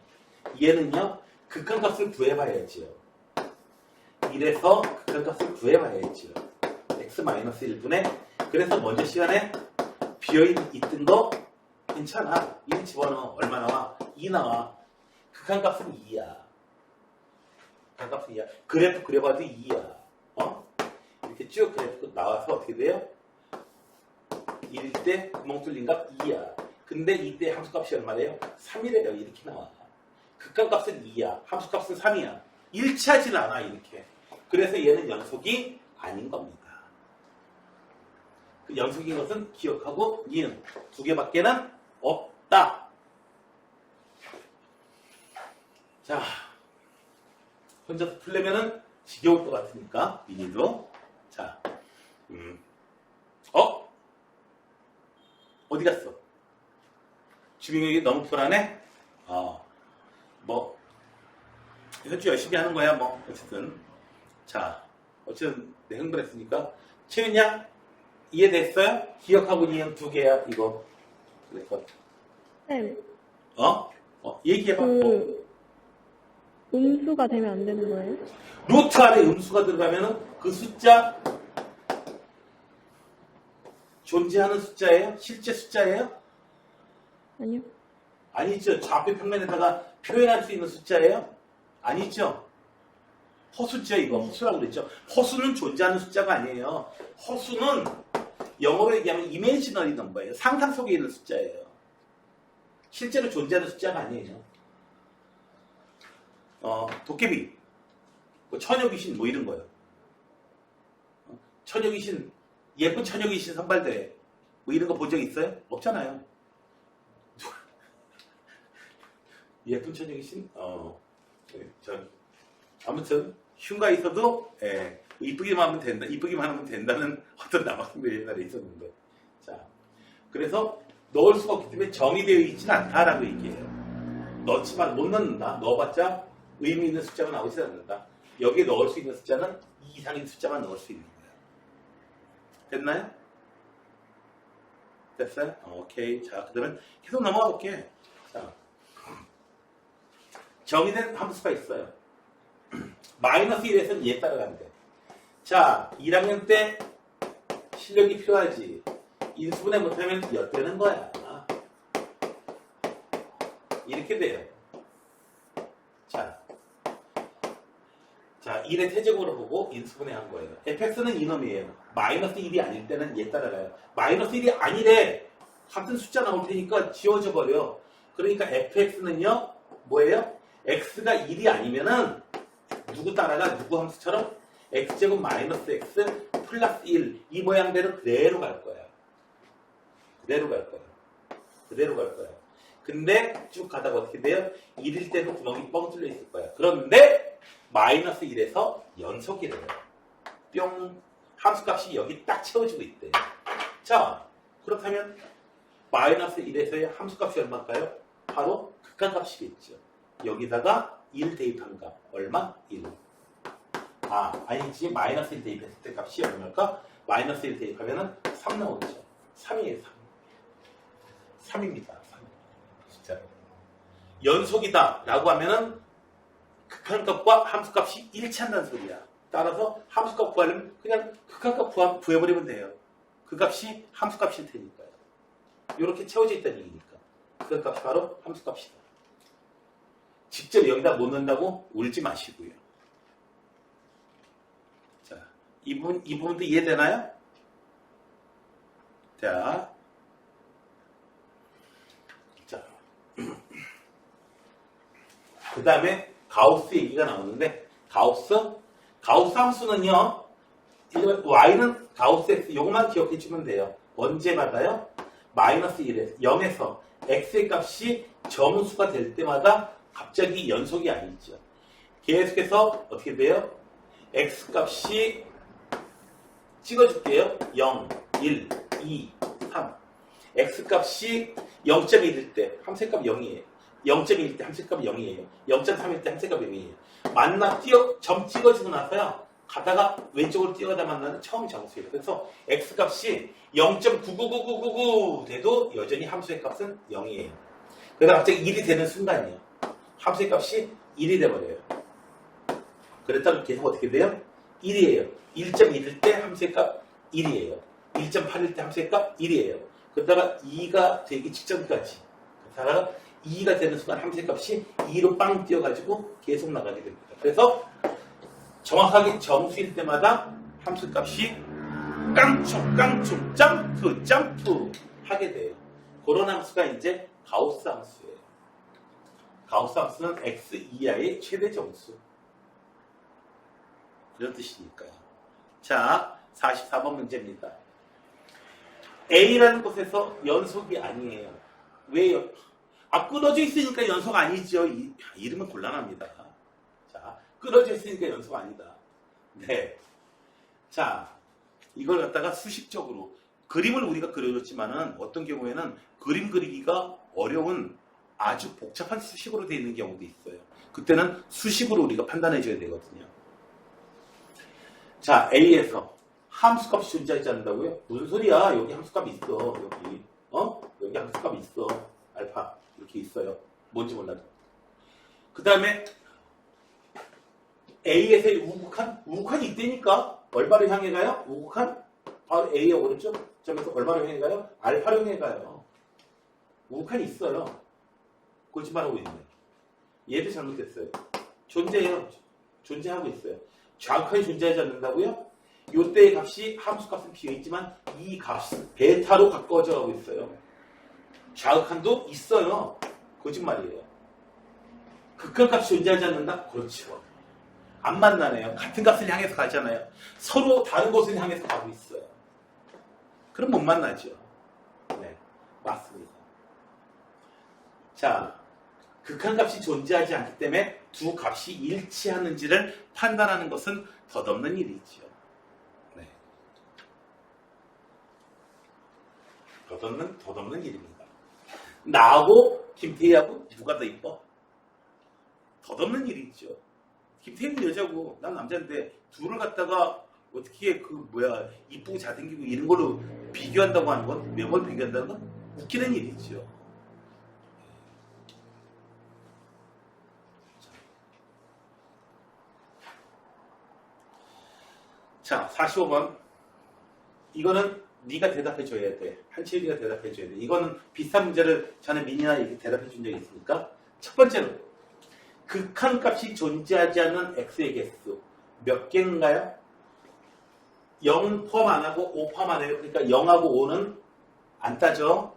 얘는요, 극한값을 구해봐야지요. 1에서 극한값을 구해봐야지요. x-1분의 그래서 먼저 시간에 비어있던 거 괜찮아. 1 집어넣어. 얼마 나와? 2 나와. 극한값은 2야. 극한값은 2야. 그래프 그려봐도 2야. 이렇게 쭉 그래프 나와서 어떻게 돼요? 1일 때 구멍 뚫린 값 2야. 근데 이때 함수값이 얼마래요? 3이래요. 이렇게 나와. 극한값은 2야. 함수값은 3이야. 일치하지는 않아. 이렇게. 그래서 얘는 연속이 아닌 겁니다. 그 연속인 것은 기억하고 니은 두 개밖에는 없다. 자, 혼자서 풀려면은 지겨울 것 같으니까 미니도 자, 어디 갔어? 주민에게 너무 불안해? 현주 열심히 하는 거야, 뭐. 어쨌든. 자, 어쨌든, 내 흥분했으니까. 채윤양, 이해됐어요? 기억하고 니은 두 개야, 이거. 그래서. 쌤, 얘기해봐. 음수가 되면 안 되는 거예요? 루트 안에 음수가 들어가면은 그 숫자, 존재하는 숫자예요? 실제 숫자예요? 아니요. 아니죠. 좌표 평면에다가 표현할 수 있는 숫자예요? 아니죠. 허수죠. 이거 허수라고 그랬죠. 허수는 존재하는 숫자가 아니에요. 허수는 영어로 얘기하면 이미지너리 넘버예요. 상상 속에 있는 숫자예요. 실제로 존재하는 숫자가 아니에요. 도깨비, 뭐 처녀귀신 뭐 이런 거요. 처녀귀신, 예쁜 처녀귀신 선발대회 뭐 이런 거 본 적 있어요? 없잖아요. 예쁜 처녀귀신? 아무튼 흉가 있어도 이쁘기만 하면 된다. 이쁘기만 하면 된다는 어떤 남학생들이 옛날에 있었는데, 자, 그래서 넣을 수가 없기 때문에 정의되어 있지는 않다라고 얘기해요. 넣지만 못 넣는다. 넣어봤자 의미 있는 숫자가 나오지 않는다. 여기에 넣을 수 있는 숫자는 2 이상인 숫자만 넣을 수 있는 거예요. 됐나요? 됐어요? 오케이. 자, 그러면 계속 넘어가 볼게. 자, 정의된 함수가 있어요. 마이너스 1에서는 얘 따라가면 돼. 자, 1학년 때 실력이 필요하지. 인수분해 못하면 엿되는 거야. 이렇게 돼요. 자, 1의 태제곱으로 보고 인수분해 한 거예요. fx는 이놈이에요. 마이너스 1이 아닐 때는 얘 따라가요. 마이너스 1이 아니래. 같은 숫자 나올 테니까 지워져 버려. 그러니까 fx는요, 뭐예요? x가 1이 아니면은 누구 따라가? 누구 함수처럼? x제곱 마이너스 x 플러스 1. 이 모양대로 그대로 갈 거야. 그대로 갈 거야. 근데 쭉 가다가 어떻게 돼요? 1일 때도 구멍이 뻥 뚫려 있을 거야. 그런데 마이너스 1에서 연속이래요. 뿅 함수값이 여기 딱 채워지고 있대. 자, 그렇다면 마이너스 1에서의 함수값이 얼마일까요? 바로 극한값이겠죠. 여기다가 1 대입한 값 얼마? 1. 아니지. 마이너스 1 대입했을 때 값이 얼마일까? 마이너스 1 대입하면은 3 나오죠. 3이에요. 3. 3입니다. 3. 진짜로. 연속이다 라고 하면은 극한값과 함수값이 일치한다는 소리야. 따라서 함수값 구하려면 그냥 극한값 구해버리면 돼요. 그 값이 함수값일 테니까요. 이렇게 채워져 있다는 얘기니까. 극한값이 바로 함수값이다. 직접 여기다 못 넣는다고 울지 마시고요. 자, 이 부분도 이해되나요? 자, 그 다음에 가우스 얘기가 나오는데, 가우스 함수는요, y는 가우스 x, 요것만 기억해 주면 돼요. 언제 받아요? 마이너스 1에서 0에서 x의 값이 정수가 될 때마다 갑자기 연속이 아니죠. 계속해서 어떻게 돼요? x 값이 찍어줄게요. 0, 1, 2, 3. x 값이 0.1일 때 함수값 0이에요. 0.1일 때 함수값 0이에요. 0.3일 때 함수값 0이에요. 점 찍어주고 나서요. 가다가 왼쪽으로 뛰어가다 만나는 처음 정수예요. 그래서 x값이 0.99999 돼도 여전히 함수의 값은 0이에요. 그러다 갑자기 1이 되는 순간이에요. 함수의 값이 1이 돼버려요. 그랬다면 계속 어떻게 돼요? 1이에요. 1.1일 때 함수의 값 1이에요. 1.8일 때 함수의 값 1이에요. 그러다가 2가 되기 직전까지. 그러다가 2가 되는 순간 함수의 값이 2로 빵 뛰어가지고 계속 나가게 됩니다. 그래서 정확하게 정수일 때마다 함수 값이 깡충 점프 하게 돼요. 그런 함수가 이제 가우스 함수예요. 가우스 함수는 x 이하의 최대 정수. 그런 뜻이니까요. 자, 44번 문제입니다. A라는 곳에서 연속이 아니에요. 왜요? 끊어져 있으니까 연속 아니죠. 이름은 곤란합니다. 자, 끊어져 있으니까 연속 아니다. 네. 자, 이걸 갖다가 수식적으로 그림을 우리가 그려줬지만은 어떤 경우에는 그림 그리기가 어려운 아주 복잡한 수식으로 되어 있는 경우도 있어요. 그때는 수식으로 우리가 판단해 줘야 되거든요. 자, A에서 함수값이 존재하지 않는다고요? 무슨 소리야? 여기 함수값이 있어. 여기 함수값이 있어. 알파. 이렇게 있어요. 뭔지 몰라도. 그 다음에 A에서의 우극한? 우극한이 있다니까? 얼마를 향해 가요? 우극한? 바로 A의 오른쪽 점에서 얼마를 향해 가요? 알파를 향해 가요. 우극한이 있어요. 거짓말하고 있네. 얘도 잘못됐어요. 존재해요. 존재하고 있어요. 좌극한이 존재하지 않는다고요? 요때의 값이 함수값은 비어있지만 이 값은 베타로 가까워져 가고 있어요. 좌극한도 있어요. 거짓말이에요. 극한값이 존재하지 않는다? 그렇죠. 안 만나네요. 같은 값을 향해서 가잖아요. 서로 다른 곳을 향해서 가고 있어요. 그럼 못 만나죠. 네, 맞습니다. 자, 극한값이 존재하지 않기 때문에 두 값이 일치하는지를 판단하는 것은 덧없는 일이죠. 네. 덧없는 일입니다. 나하고 김태희하고 누가 더 이뻐? 덧없는 일이죠. 김태희는 여자고 난 남자인데 둘을 갖다가 어떻게 이쁘고 잘생기고 이런 걸로 비교한다고 하는 건, 외모를 비교한다는 건 웃기는 일이죠. 자, 45번. 이거는 네가 대답해 줘야 돼. 한채리가 대답해 줘야 돼. 이거는 비슷한 문제를 전에 민이나 이렇게 대답해 준 적이 있으니까. 첫 번째로 극한값이 존재하지 않는 x의 개수 몇 개인가요? 0 포함 안 하고 5 포함 안 해요. 그러니까 0하고 5는 안 따져.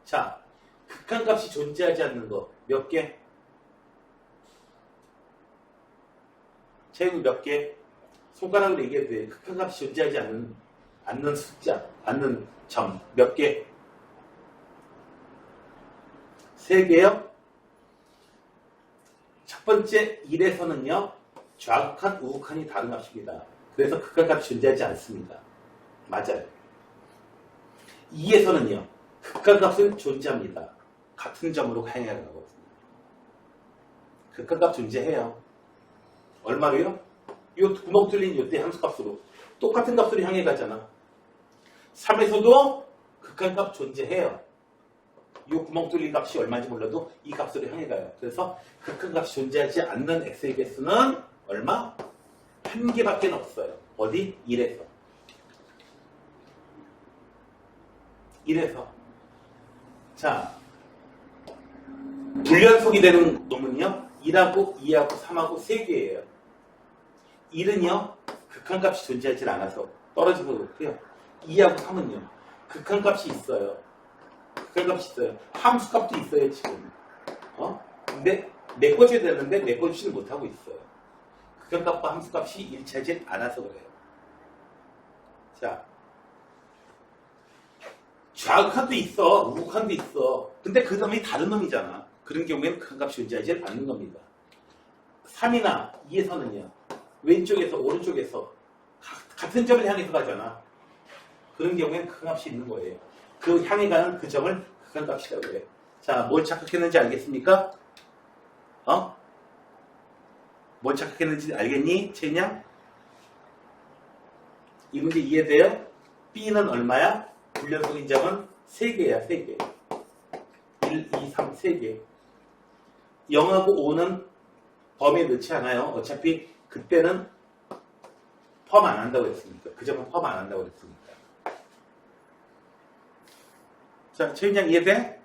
자, 극한값이 존재하지 않는 거 몇 개? 채용이 몇 개? 손가락으로 얘기해도 돼. 극한값이 존재하지 않는 숫자, 않는 점 몇 개? 3개요? 첫 번째 1에서는요, 좌극한, 우극한이 다른 값입니다. 그래서 극한값이 존재하지 않습니다. 맞아요. 2에서는요. 극한값은 존재합니다. 같은 점으로 향해 가거든요. 극한값 존재해요. 얼마로요? 요 구멍 뚫린 요때 함수값으로 똑같은 값으로 향해 가잖아. 3에서도 극한값 존재해요. 요 구멍 뚫린 값이 얼마인지 몰라도 이 값으로 향해 가요. 그래서 극한값이 존재하지 않는 x의 개수는 얼마? 한 개밖에 없어요. 어디? 1에서. 1에서. 자, 불연속이 되는 놈은요. 1하고 2하고 3하고 3개예요. 1은요. 극한값이 존재하지 않아서 떨어진 거 그렇고요. 2하고 3은요. 극한값이 있어요. 극한값이 있어요. 함수값도 있어요, 지금. 근데 메꿔줘야 되는데 메꿔주지는 못하고 있어요. 극한값과 함수값이 일치하지 않아서 그래요. 자, 좌극한도 있어, 우극한도 있어. 근데 그 놈이 다른 놈이잖아. 그런 경우에는 극한값이 존재하지 않는 겁니다. 3이나 2에서는요. 왼쪽에서 오른쪽에서 같은 점을 향해서 가잖아. 그런 경우에는 극한값이 있는 거예요. 그 향해 가는 그 점을 극한값이라고 해요. 자, 뭘 착각했는지 알겠습니까? 뭘 착각했는지 알겠니? 채냐? 이 문제 이해돼요? B는 얼마야? 불연속 인정은 3개야, 3개. 1, 2, 3, 3개. 0하고 5는 범위에 넣지 않아요. 어차피 그때는 펌 안 한다고 했으니까. 그 점은 펌 안 한다고 했으니까. 자, 최윤양 이해돼?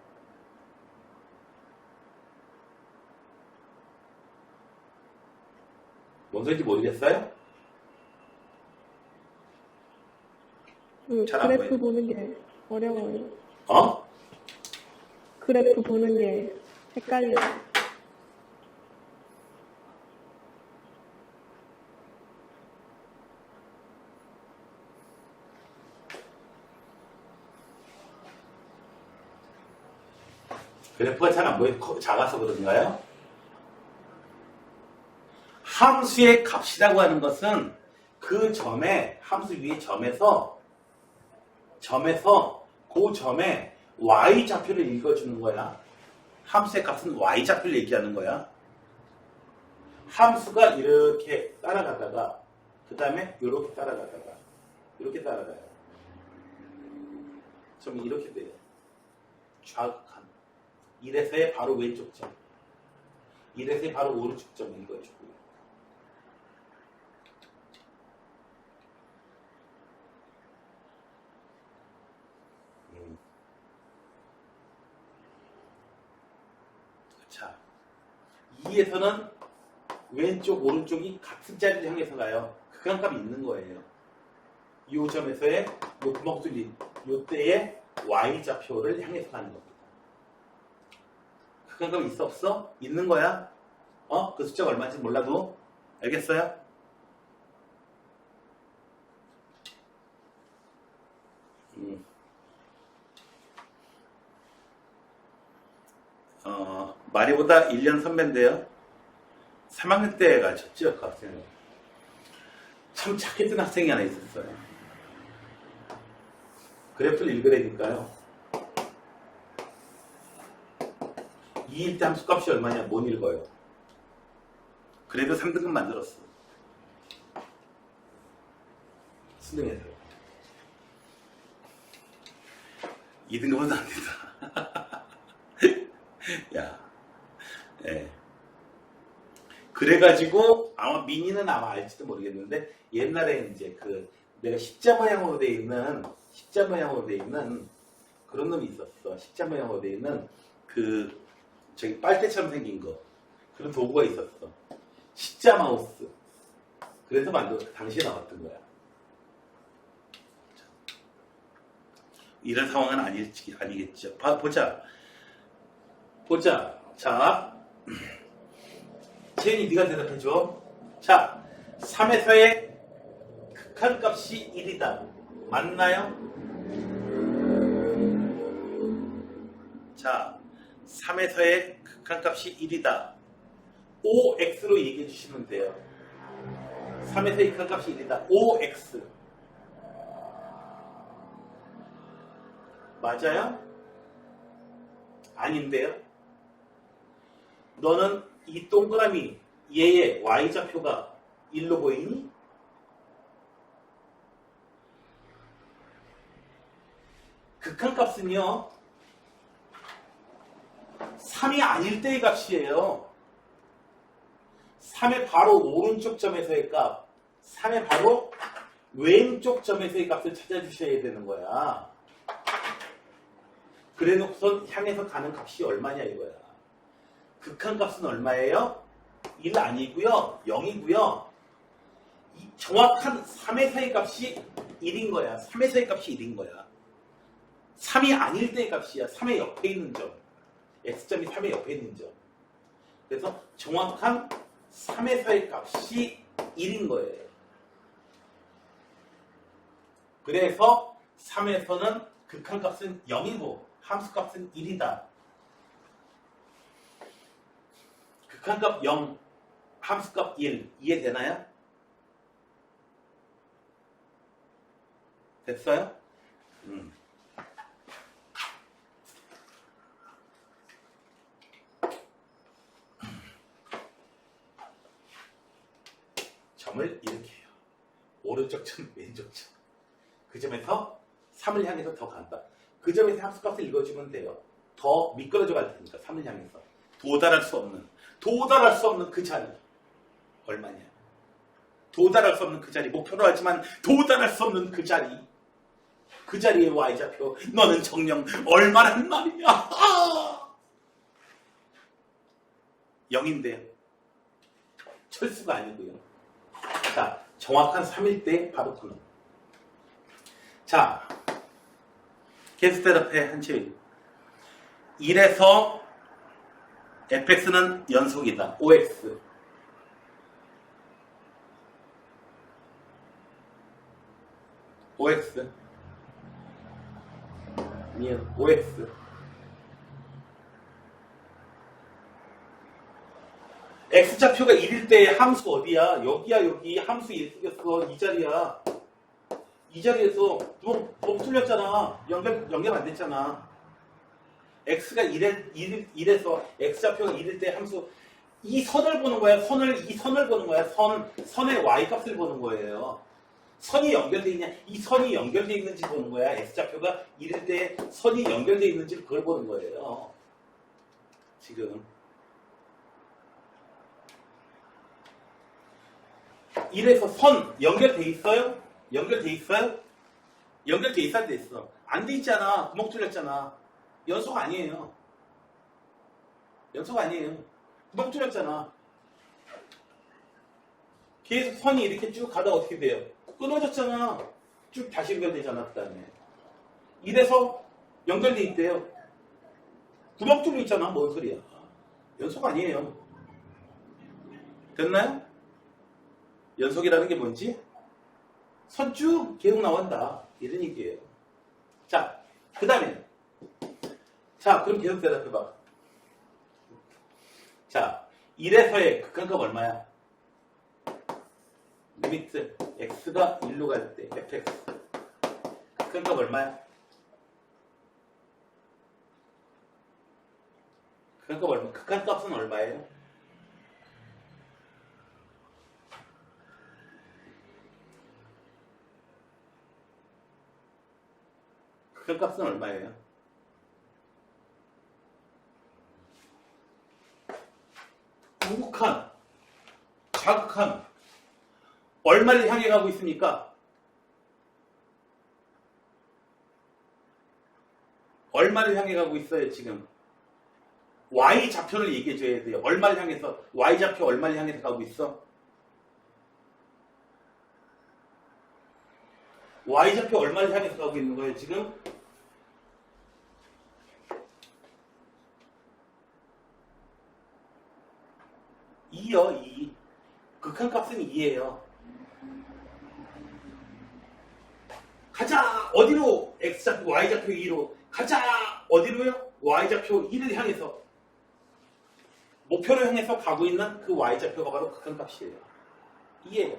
뭔 소리인지 모르겠어요? 잘안 그래프 보여요. 보는 게 어려워요. 그래프 보는 게 헷갈려요. 그래프가 잘 안 보여 작아서 그런가요? 함수의 값이라고 하는 것은 그 점에 함수 위의 점에서 그 점에 y좌표를 읽어주는 거야. 함수의 값은 y좌표를 얘기하는 거야. 함수가 이렇게 따라가다가 그 다음에 이렇게 따라가다가 이렇게 따라가요. 점이 이렇게 돼요. 좌극한 1에서의 바로 왼쪽 점 1에서의 바로 오른쪽 점 읽어주고요. 자, 2에서는 왼쪽 오른쪽이 같은 자리를 향해서 가요. 극한값이 있는 거예요. 이 점에서의 요 구멍 뚫린 요때의 y좌표를 향해서 가는 겁니다. 극한값이 있어 없어? 있는 거야. 그 숫자가 얼마인지 몰라도 알겠어요? 마리보다 1년 선배인데요. 3학년 때가 졌죠, 그 학생은. 참 착했던 학생이 하나 있었어요. 그래프를 읽으라니까요. 2일 때 함수값이 얼마냐? 못 읽어요. 그래도 3등급 만들었어. 수능에서. 2등급은 안 된다. 야, 예. 그래가지고 아마 민이는 아마 알지도 모르겠는데 옛날에 이제 내가 십자 모양으로 돼 있는 그런 놈이 있었어. 십자 모양으로 돼 있는 저기 빨대처럼 생긴 거 그런 도구가 있었어. 십자 마우스. 그래서 당시에 나왔던 거야. 이런 상황은 아니겠죠. 보자. 자, 채연이 네가 대답해줘. 자, 3에서의 극한값이 1이다. 맞나요? 자, 3에서의 극한값이 1이다. OX로 얘기해 주시면 돼요. 3에서의 극한값이 1이다. OX. 맞아요? 아닌데요? 너는 이 동그라미 얘의 y좌표가 1로 보이니? 극한값은요 3이 아닐 때의 값이에요. 3의 바로 오른쪽 점에서의 값, 3의 바로 왼쪽 점에서의 값을 찾아주셔야 되는 거야. 그래 놓고선 향해서 가는 값이 얼마냐 이거야. 극한값은 얼마예요? 1 아니고요 0이고요 정확한 3에서의 값이 1인 거야. 3에서의 값이 1인 거야. 3이 아닐 때의 값이야. 3의 옆에 있는 점. x점이 3의 옆에 있는 점. 그래서 정확한 3에서의 값이 1인 거예요. 그래서 3에서는 극한값은 0이고 함수값은 1이다. 극한값 0, 함수값 1 이해되나요? 됐어요? 점을 이렇게 해요. 오른쪽 점, 왼쪽 점. 그 점에서 3을 향해서 더 간다. 그 점에서 함수값을 읽어주면 돼요. 더 미끄러져 갈 테니까 3을 향해서. 도달할 수 없는 그 자리. 얼마냐? 도달할 수 없는 그 자리. 목표로 하지만 도달할 수 없는 그 자리. 그 자리의 y좌표. 너는 정녕 얼마란 말이야. 0인데요. 철수가 아니고요. 자, 정확한 3일 때 바로 그놈. 자, 계수 대답해 한채민. 1에서 fx는 연속이다. OX. OX. 미안, OX. x좌표가 1일 때 함수 어디야? 여기야, 여기. 함수 1 쓰겠어. 이 자리야. 이 자리에서 뭐 틀렸잖아. 연결 안 됐잖아. x가 1에서 x좌표가 1일 때 함수 이 선을 보는 거야. 이 선을 보는 거야. 선의 y값을 보는 거예요. 선이 연결되어 있냐? 이 선이 연결되어 있는지 보는 거야. x좌표가 1일 때 선이 연결되어 있는지 그걸 보는 거예요. 지금 1에서 선 연결돼 있어요? 연결돼 있어요? 연결돼 있어야 돼 있어. 안 돼 있잖아. 구멍 뚫렸잖아. 연속 아니에요. 연속 아니에요. 구멍 뚫렸잖아. 계속 선이 이렇게 쭉 가다 어떻게 돼요? 끊어졌잖아. 쭉 다시 연결되잖아. 그 다음에 1에서 연결돼 있대요. 구멍 뚫려 있잖아. 뭔 소리야. 연속 아니에요. 됐나요? 연속이라는 게 뭔지? 선 쭉 계속 나온다. 이런 얘기예요. 자, 그 다음에 자, 그럼 계속 대답해봐. 자, 1에서의 극한값 얼마야? 리미트 x가 1로 갈 때 fx 극한값 얼마야? 극한값 얼마? 극한값은 얼마예요? 극한값은 얼마예요? 우극한, 자극한 얼마를 향해 가고 있습니까? 얼마를 향해 가고 있어요 지금? y좌표를 얘기해 줘야 돼요. 얼마를 향해서? y좌표 얼마를 향해서 가고 있어? y좌표 얼마를 향해서 가고 있는 거예요 지금? 2요, 2. 극한값은 2예요. 가자! 어디로? x좌표, y좌표 2로. 가자! 어디로요? y좌표 1을 향해서. 목표를 향해서 가고 있는 그 y좌표가 바로 극한값이에요. 2예요.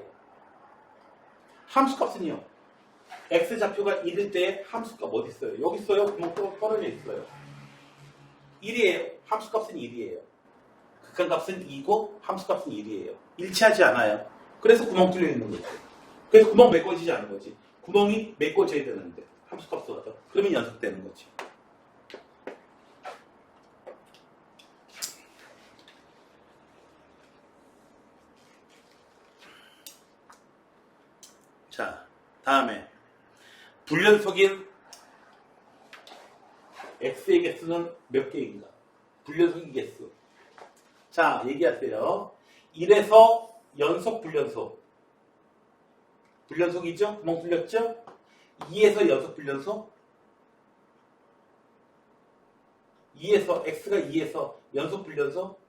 함수값은요. x좌표가 1일 때 함수값 어디 있어요? 여기 있어요? 구멍 떨어져 있어요. 1이에요. 함수값은 1이에요. 극한값은 2고 함수값은 1이에요. 일치하지 않아요. 그래서 구멍 뚫려 있는 거죠. 그래서 구멍 메꿔지지 않은 거지. 구멍이 메꿔져야 되는데 함수값을 갖다 그러면 연속되는 거지. 자, 다음에 불연속인 x의 개수는 몇 개인가? 불연속인 개수. 자, 얘기하세요. 1에서 연속 불연속. 불연속이죠? 구멍 뚫렸죠? 2에서 연속 불연속. 2에서 x가 2에서 연속 불연속.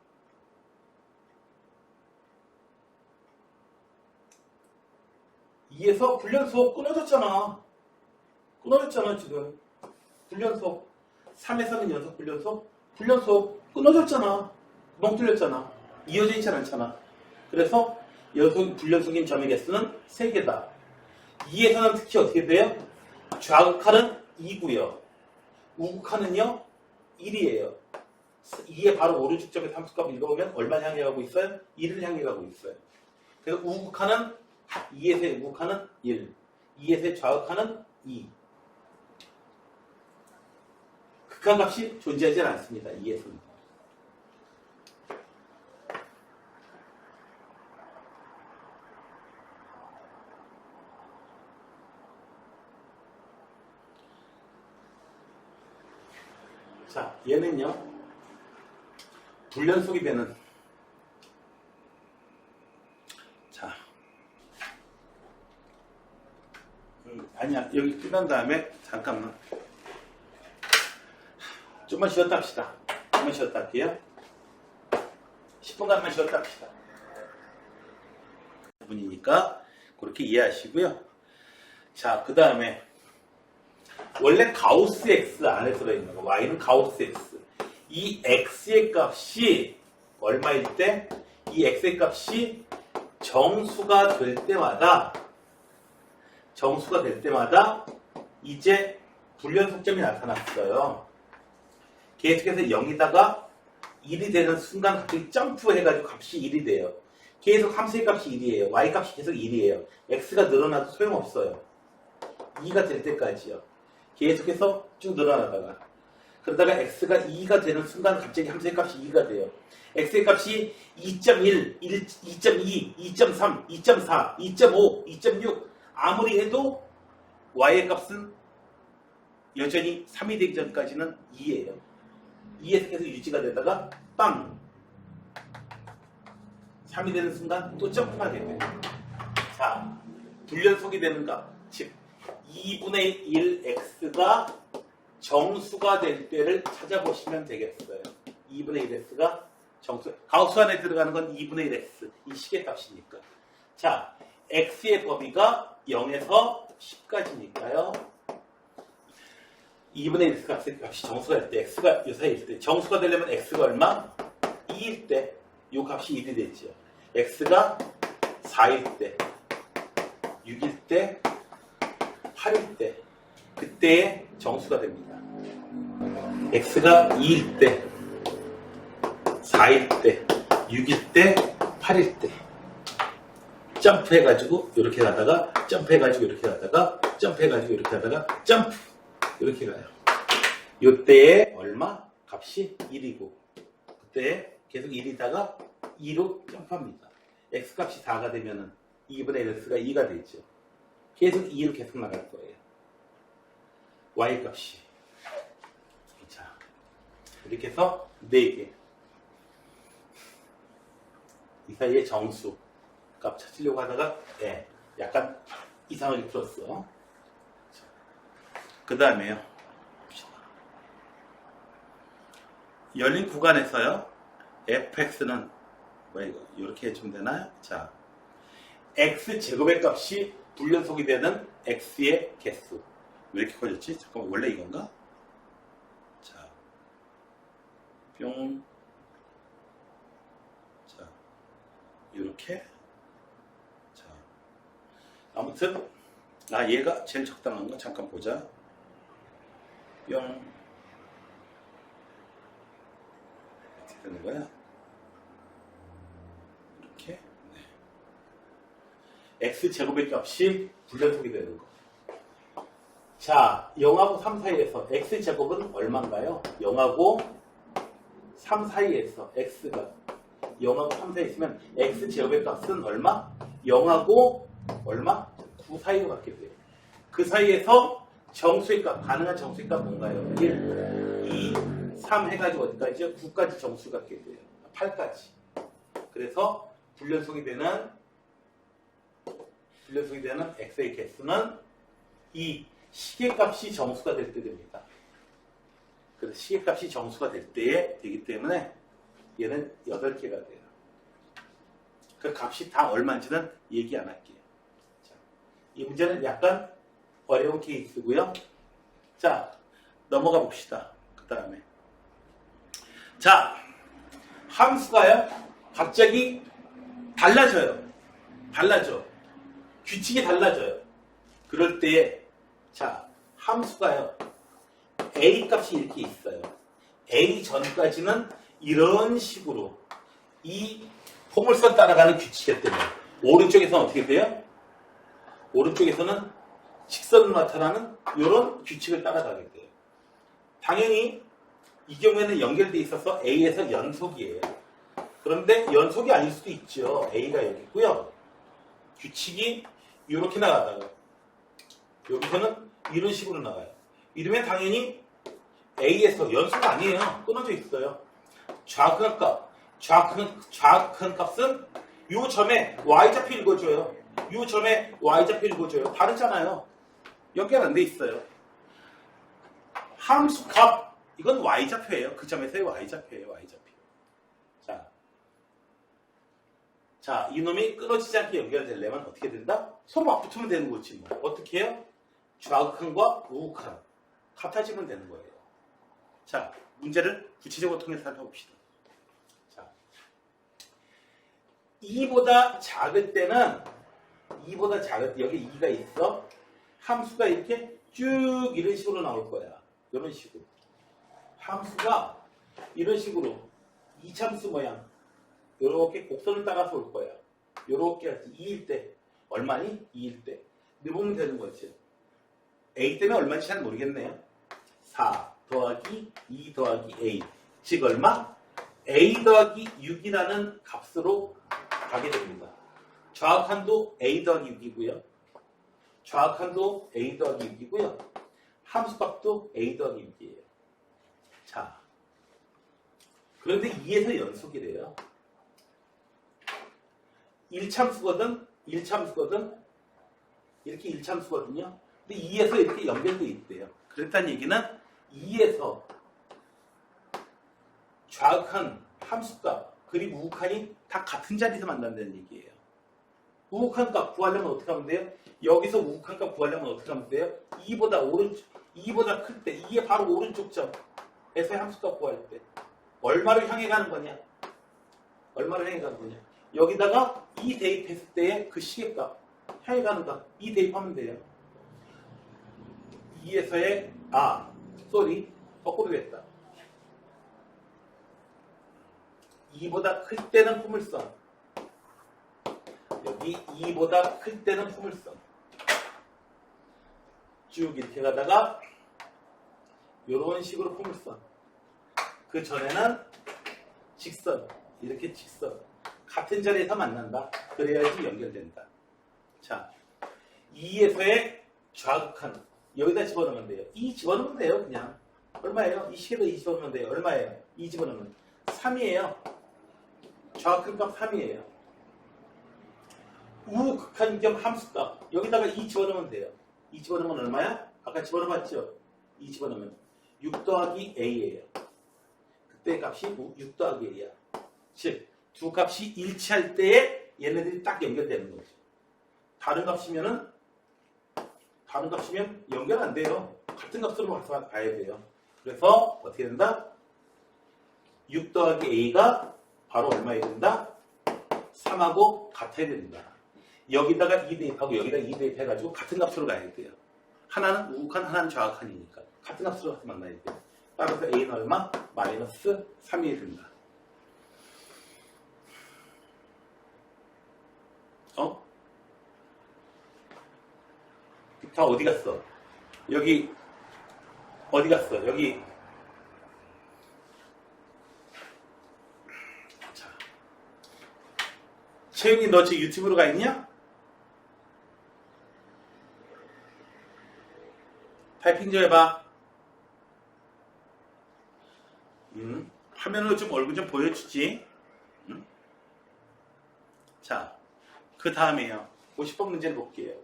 2에서 불연속 끊어졌잖아. 끊어졌잖아 지금. 불연속. 3에서는 연속 불연속. 불연속 끊어졌잖아. 구멍 뚫렸잖아. 이어져 있지 않잖아. 그래서 연속 불연속인 점의 개수는 3개다. 2에서는 특히 어떻게 돼요? 좌극하는 2고요. 우극하는요 1이에요. 2의 바로 오른쪽 점의 함수값 읽어보면 얼마를 향해 가고 있어요? 1을 향해 가고 있어요. 그래서 우극하는 2에서의 우극하는 1, 2에서의 좌극하는 2. 극한값이 존재하지 않습니다. 2에서는. 자, 얘는요, 불연속이 되는, 자, 아니야, 여기 끝난 다음에, 잠깐만. 좀만 쉬었다 합시다. 좀만 쉬었다 할게요. 10분간만 쉬었다 합시다. 분이니까, 그렇게 이해하시고요. 자, 그 다음에, 원래 가우스 X 안에 들어있는 거, Y는 가우스 X. 이 X의 값이 얼마일 때? 이 X의 값이 정수가 될 때마다 이제 불연속점이 나타났어요. 계속해서 0이다가 1이 되는 순간 갑자기 점프해가지고 값이 1이 돼요. 계속 함수의 값이 1이에요. Y 값이 계속 1이에요. X가 늘어나도 소용없어요. 2가 될 때까지요. 계속해서 쭉 늘어나다가 그러다가 x가 2가 되는 순간 갑자기 함수의 값이 2가 돼요. x의 값이 2.1, 2.2, 2.3, 2.4, 2.5, 2.6 아무리 해도 y의 값은 여전히 3이 되기 전까지는 2예요. 2에서 계속 유지가 되다가 빵! 3이 되는 순간 또 점프가 되고요. 자, 불연속이 되는 값, 즉 2분의 1x가 정수가 될 때를 찾아보시면 되겠어요. 2분의 1x가 정수, 가우스 안에 들어가는 건 2분의 1x, 이 식의 값이니까. 자, x의 범위가 0에서 10까지니까요. 2분의 1x 값이 정수가 될 때, x가 요 사이에 있을 때, 정수가 되려면 x가 얼마? 2일 때, 요 값이 1이 되죠. x가 4일 때, 6일 때, 8일 때, 그때의 정수가 됩니다. x가 2일 때, 4일 때, 6일 때, 8일 때 점프해가지고 이렇게 가다가 점프해가지고 이렇게 가다가 점프해가지고 이렇게 가다가 점프 이렇게 가요. 이때에 얼마? 값이 1이고 그때 계속 1이다가 2로 점프합니다. x값이 4가 되면은 2분의 1x가 2가 되죠. 계속 2로 계속 나갈 거예요. y값이. 자, 이렇게 해서 4개. 이 사이에 정수 값 찾으려고 하다가 약간 이상하게 풀었어. 그 다음에요. 열린 구간에서요. fx는 뭐야 이거 이렇게 해주면 되나요? 자, x제곱의 값이 불연속이 되는 x의 개수. 왜 이렇게 커졌지? 잠깐만, 원래 이건가? 자, 뿅. 자, 이렇게. 자, 아무튼 얘가 제일 적당한 거 잠깐 보자. 뿅. 어떻게 되는 거야? 이렇게. 네. x제곱의 값이 불연속이 되는 거. 자, 0하고 3 사이에서 x제곱은 얼마인가요? 0하고 3 사이에서 x가 0하고 3 사이에 있으면 x제곱의 값은 얼마? 0하고 얼마? 9 사이로 갖게 돼요. 그 사이에서 정수의 값, 가능한 정수의 값 뭔가요? 1, 2, 3 해가지고 어디까지요? 9까지 정수 갖게 돼요. 8까지. 그래서 불연속이 되는 x의 개수는 이 시계값이 정수가 될 때 됩니다. 그래서 시계값이 정수가 될 때에 되기 때문에 얘는 8개가 돼요. 그 값이 다 얼마인지는 얘기 안 할게요. 자, 이 문제는 약간 어려운 케이스고요. 자, 넘어가 봅시다. 그 다음에 자, 함수가요 갑자기 달라져. 규칙이 달라져요. 그럴 때에 자, 함수가요 a 값이 이렇게 있어요. a 전까지는 이런 식으로 이 포물선 따라가는 규칙이기 때문에 오른쪽에서는 어떻게 돼요? 오른쪽에서는 직선으로 나타나는 이런 규칙을 따라가게 돼요. 당연히 이 경우에는 연결되어 있어서 A에서 연속이에요. 그런데 연속이 아닐 수도 있죠. A가 여기 있고요. 규칙이 이렇게 나가다가 여기서는 이런 식으로 나가요. 이러면 당연히 A에서 연속 아니에요. 끊어져 있어요. 좌극한 값은 이 점에 Y좌표 읽어줘요. 이 점에 Y좌표 읽어줘요. 다르잖아요. 연결 안 돼 있어요. 함수 값, 이건 Y좌표예요. 그 점에서의 Y좌표예요. Y좌표. 자, 이놈이 끊어지지 않게 연결되려면 어떻게 된다? 서로 맞붙으면 되는 거지 뭐. 어떻게 해요? 좌극한과 우극한 같아지면 되는 거예요. 자, 문제를 구체적으로 통해서 살펴봅시다. 자, 2보다 작을 때는 여기 2가 있어. 함수가 이렇게 쭉 이런 식으로 나올 거야. 이런 식으로. 함수가 이런 식으로 이참수 모양 이렇게 곡선을 따라서 올 거야. 이렇게 2일 때 얼마니? 2일 때. 넣으면 되는 거지. A 때문에 얼마인지 잘 모르겠네요. 4 더하기 2 더하기 A. 즉 얼마? A 더하기 6이라는 값으로 가게 됩니다. 좌극한도 A 더하기 6이고요. 좌극한도 A 더하기 6이고요. 함수값도 A 더하기 6이에요. 자, 그런데 2에서 연속이래요. 1참수거든. 이렇게 1참수거든요. 근데 2에서 이렇게 연결되어 있대요. 그랬다는 얘기는 2에서 좌극한 함수값 그리고 우극한이 다 같은 자리에서 만난다는 얘기예요. 우극한 값 구하려면 어떻게 하면 돼요? 여기서 우극한 값 구하려면 어떻게 하면 돼요? 2보다 클 때 2의 바로 오른쪽 점에서의 함수값 구할 때 얼마를 향해 가는 거냐? 여기다가 2 대입했을 때의 그 시계값 향해 가는 값 2 대입하면 돼요. 2에서의 거꾸로 됐다. 2보다 클 때는 포물선. 여기 2보다 클 때는 포물선. 쭉 이렇게 가다가 이런 식으로 포물선. 그 전에는 직선. 이렇게 직선. 같은 자리에서 만난다. 그래야지 연결된다. 자, 2에서의 좌극한. 여기다 집어넣으면 돼요. 2 집어넣으면 돼요. 그냥. 얼마예요? 이 시계도 2 집어넣으면 돼요. 얼마예요? 2 집어넣으면 3이에요. 좌극한 값 3이에요. 우극한 겸 함수값. 여기다가 2 집어넣으면 돼요. 2 집어넣으면 얼마야? 아까 집어넣어봤죠? 2 집어넣으면 6 더하기 A예요. 그때 값이 6 더하기 A야. 즉, 두 값이 일치할 때에 얘네들이 딱 연결되는 거죠. 다른 값이면 연결 안 돼요. 같은 값으로 가야 돼요. 그래서 어떻게 된다? 6 더하기 A가 바로 얼마야 된다? 3하고 같아야 된다. 여기다가 2 대입하고 여기다 2 대입해가지고 같은 값으로 가야 돼요. 하나는 우극한, 하나는 좌극한이니까 같은 값으로 가서 만나야 돼요. 따라서 A는 얼마? 마이너스 3이 된다. 다 어디 갔어? 여기 어디 갔어? 여기 자, 채윤이 너 지금 유튜브로 가 있냐? 타이핑 좀 해봐. 화면으로 좀 얼굴 좀 보여주지. 자, 그 다음에요. 50번 문제를 볼게요.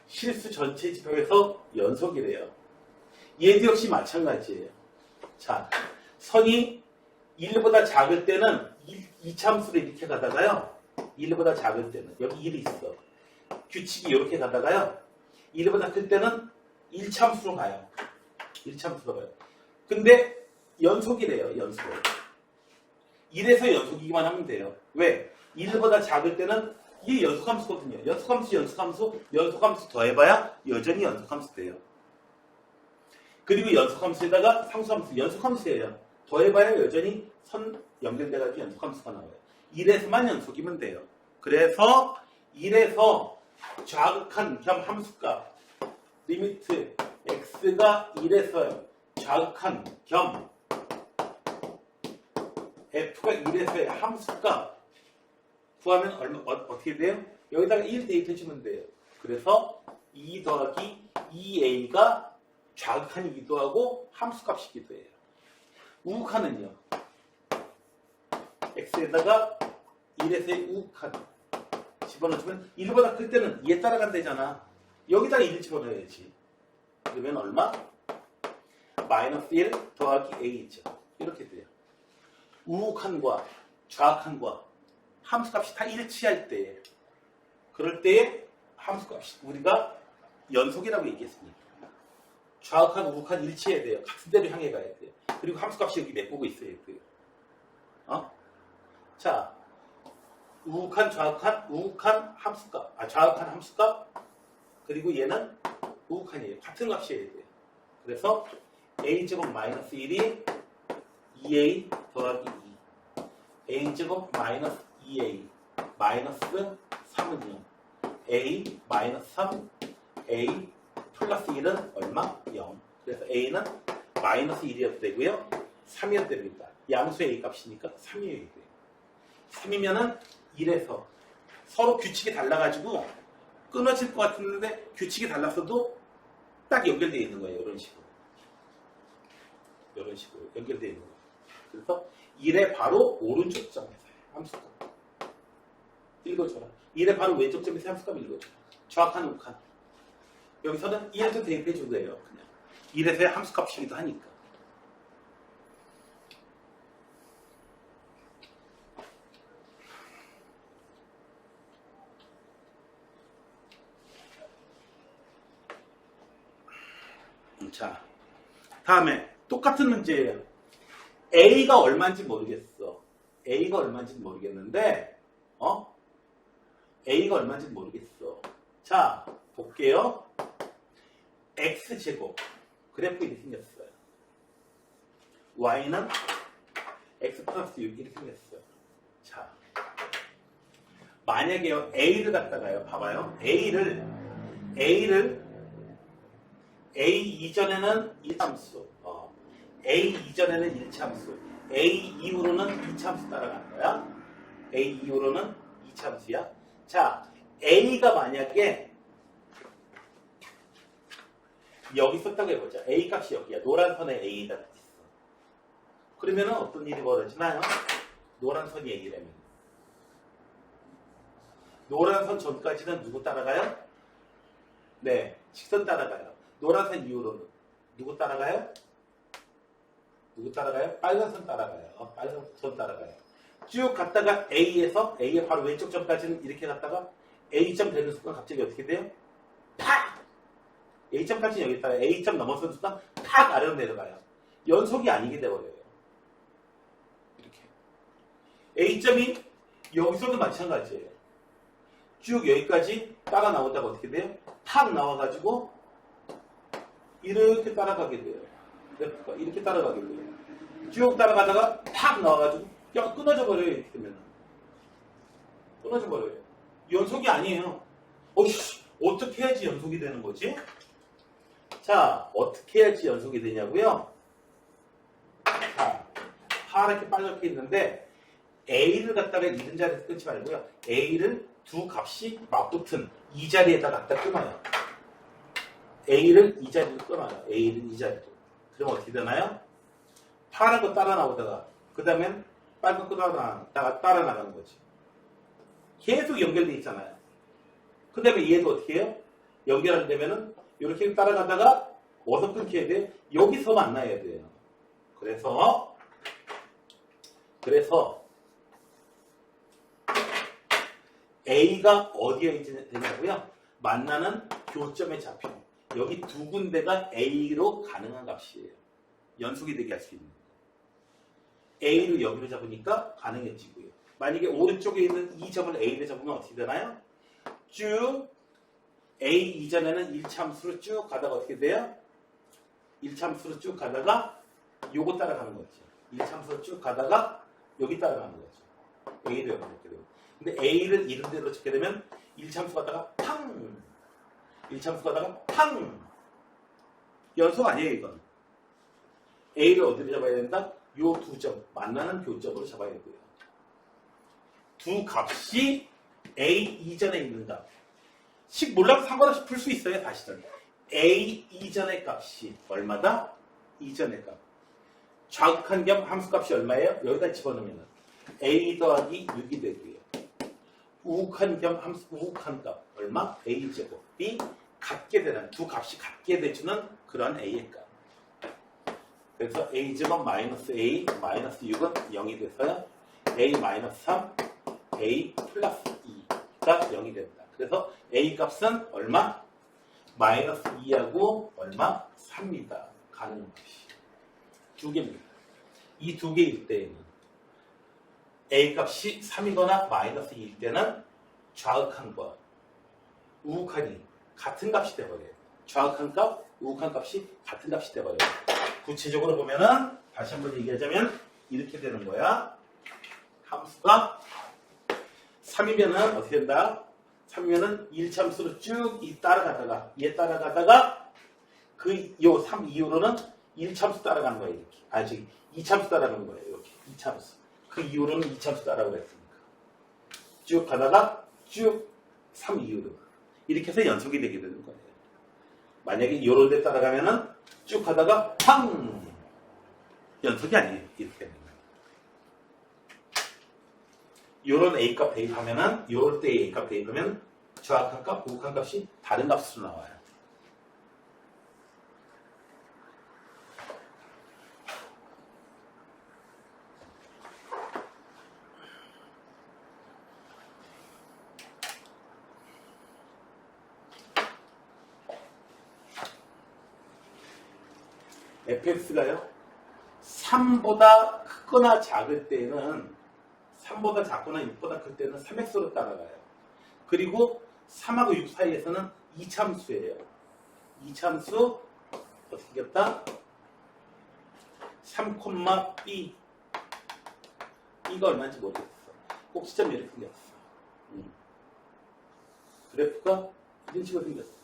실수 전체 집합에서 연속이래요. 얘도 역시 마찬가지예요. 자, 선이 1보다 작을 때는 2참수로 이렇게 가다가요. 1보다 작을 때는 여기 1이 있어. 규칙이 이렇게 가다가요. 1보다 클 때는 1참수로 가요. 1참수로 가요. 근데 연속이래요. 연속. 1에서 연속이기만 하면 돼요. 왜? 1보다 작을 때는 이게 연속함수거든요. 연속함수 더해봐야 여전히 연속함수 돼요. 그리고 연속함수에다가 상수함수, 연속함수예요. 더해봐야 여전히 선 연결돼가지고 연속함수가 나와요. 1에서만 연속이면 돼요. 그래서 1에서 좌극한 겸 함수값 리미트 x가 1에서 좌극한 겸 f가 1에서의 함수값 구하면 어떻게 돼요? 여기다가 1 대입해주면 돼요. 그래서 2 더하기 2a가 좌극한이기도 하고 함수값이기도 해요. 우극한은요. x에다가 1에서의 우극한 집어넣으면 1보다 클 때는 2에 따라간다잖아. 여기다가 1을 집어넣어야지. 그러면 얼마? 마이너스 1 더하기 a죠. 이렇게 돼요. 우극한과 좌극한과 함수값이 다 일치할 때에 그럴 때에 함수값이 우리가 연속이라고 얘기했습니다. 좌극한, 우극한 일치해야 돼요. 같은 데로 향해 가야 돼요. 그리고 함수값이 여기 메꾸고 있어야 돼요. 자, 우극한, 좌극한, 우극한 함수값, 좌극한 함수값 그리고 얘는 우극한이에요. 같은 값이어야 돼요. 그래서 a제곱 마이너스 1이 2a 더하기 2 a제곱 마이너스 2a 마이너스 3은요. a 마이너스 3 a 플러스 1은 얼마? 0. 그래서 a는 마이너스 1이어도 되고요. 3이어도 됩니다. 양수 a 값이니까 3이어야 돼요. 3이면은 1에서 서로 규칙이 달라가지고 끊어질 것 같은데 규칙이 달랐어도 딱 연결되어 있는 거예요. 이런 식으로. 이런 식으로 연결되어 있는 거예요. 그래서 1의 바로 오른쪽 점에서 함수값 읽어줘라. 1의 바로 왼쪽 점에서 함수값 읽어줘라. 좌극한, 우극한. 여기서는 1에서 대입해줘도 돼요. 그냥 1에서의 함수값이기도 하니까. 자, 다음에 똑같은 문제예요. A가 얼마인지 모르겠어. A가 얼마인지 모르겠는데, A가 얼마인지 모르겠어. 자, 볼게요. X제곱. 그래프 이렇게 생겼어요. Y는 X 플러스 6 이렇게 생겼어요. 자, 만약에요, A를 갖다가요, 봐봐요. A를 A 이전에는 1참수, A 이전에는 1참수, A 이후로는 2참수 따라가는 거야. A 이후로는 2참수야. 자, A가 만약에 여기 있었다고 해보자. A 값이 여기야. 노란 선에 A가 있어. 그러면은 어떤 일이 벌어지나요? 노란 선이 A라면. 노란 선 전까지는 누구 따라가요? 네, 직선 따라가요. 노란 선 이후로는 누구 따라가요? 누구 따라가요? 빨간 선 따라가요. 빨간 선 따라가요. 쭉 갔다가 A에서 A의 바로 왼쪽 점까지는 이렇게 갔다가 A점 되는 순간 갑자기 어떻게 돼요? 팍! A점까지는 여기 있다가 A점 넘어서는 순간 팍 아래로 내려가요. 연속이 아니게 되어버려요. 이렇게. A점이 여기서도 마찬가지예요. 쭉 여기까지 따라 나오다가 어떻게 돼요? 탁 나와가지고 이렇게 따라가게 돼요. 그래프가 이렇게 따라가게 돼요. 쭉 따라가다가 탁 나와가지고 그냥 끊어져 버려요. 이렇게 되면 끊어져 버려요. 연속이 아니에요. 어이씨, 어떻게 해야지 연속이 되는 거지? 자, 어떻게 해야지 연속이 되냐고요? 자, 파랗게 빨갛게 있는데 A를 갖다가 이른 자리에서 끊지 말고요. A를 두 값이 맞붙은 이 자리에다 갖다 끊어요. A를 이 자리로 끊어요. A를 이 자리로. 그럼 어떻게 되나요? 파란 거 따라 나오다가 그 다음엔 빨간 거 따라 나가는 거지. 계속 연결돼 있잖아요. 그 다음에 얘도 어떻게 해요? 연결 안 되면은 이렇게 따라가다가 어디서 끊겨야 돼요? 여기서 만나야 돼요. 그래서 A가 어디에 되냐고요? 만나는 교점의 좌표. 여기 두 군데가 A로 가능한 값이에요. 연속이 되게 할 수 있는. A를 여기로 잡으니까 가능해지고요. 만약에 오른쪽에 있는 이 점을 A를 잡으면 어떻게 되나요? 쭉 A 이전에는 1차함수로 쭉 가다가 어떻게 돼요? 1차함수로 쭉 가다가 요거 따라가는 거죠. 1차함수로 쭉 가다가 여기 따라가는 거죠. A를 여기 잡게 되고. 근데 A를 이런 데로 잡게 되면 1차함수 가다가 팡! 1차함수 가다가 팡! 연속 아니에요, 이건. A를 어디로 잡아야 된다? 요 두 점, 만나는 교점으로 잡아야 돼요. 두 값이 A 이전에 있는 값. 식 몰라도 상관없이 풀 수 있어요, 다시는. A 이전의 값이 얼마다? 이전의 값. 좌극한 겸 함수값이 얼마예요? 여기다 집어넣으면 A 더하기 6이 되고요. 우극한 겸 함수, 우극한 값 얼마? A제곱이 같게 되는, 두 값이 같게 돼주는 그런 A의 값. 그래서 A제곱 마이너스 A 마이너스 6은 0이 돼서요. A 마이너스 3, A 플러스 2가 0이 된다. 그래서 A 값은 얼마? 마이너스 2하고 얼마? 3입니다. 가능한 것이. 두 개입니다. 이 두 개일 때에는 A 값이 3이거나 마이너스 2일 때는 좌극한과 우극한이 같은 값이 돼버려요. 좌극한 값, 우극한 값이 같은 값이 돼버려요. 구체적으로 보면은 다시 한번 얘기하자면 이렇게 되는 거야. 함수가 3이면은 어떻게 된다? 3이면은 1참수로 쭉 따라가다가 얘 따라가다가 요 3 이후로는 1참수 따라가는 거예요. 이렇게. 아직 2참수 따라가는 거예요. 이렇게 2참수. 그 이후로는 2참수 따라가고 했으니까. 쭉 가다가 쭉 3 이후로 이렇게 해서 연속이 되게 되는 거예요. 만약에 요런 데 따라가면은 쭉 가다가 팡! 연속이 아니에요. 이렇게 되는 거예요. 요런 A값 대입하면은 요럴 때 A값 대입하면 좌극한 값, 우극한 값이 다른 값으로 나와요. fx가요 3보다 크거나 작을 때는 3보다 작거나 6보다 클 때는 3x로 따라가요. 그리고 3하고 6 사이에서는 2참수예요. 2참수 어떻게 생겼다? 3, B B가 얼마인지 모르겠어. 꼭지점 이렇게 생겼어. 그래프가 이런 식으로 생겼어.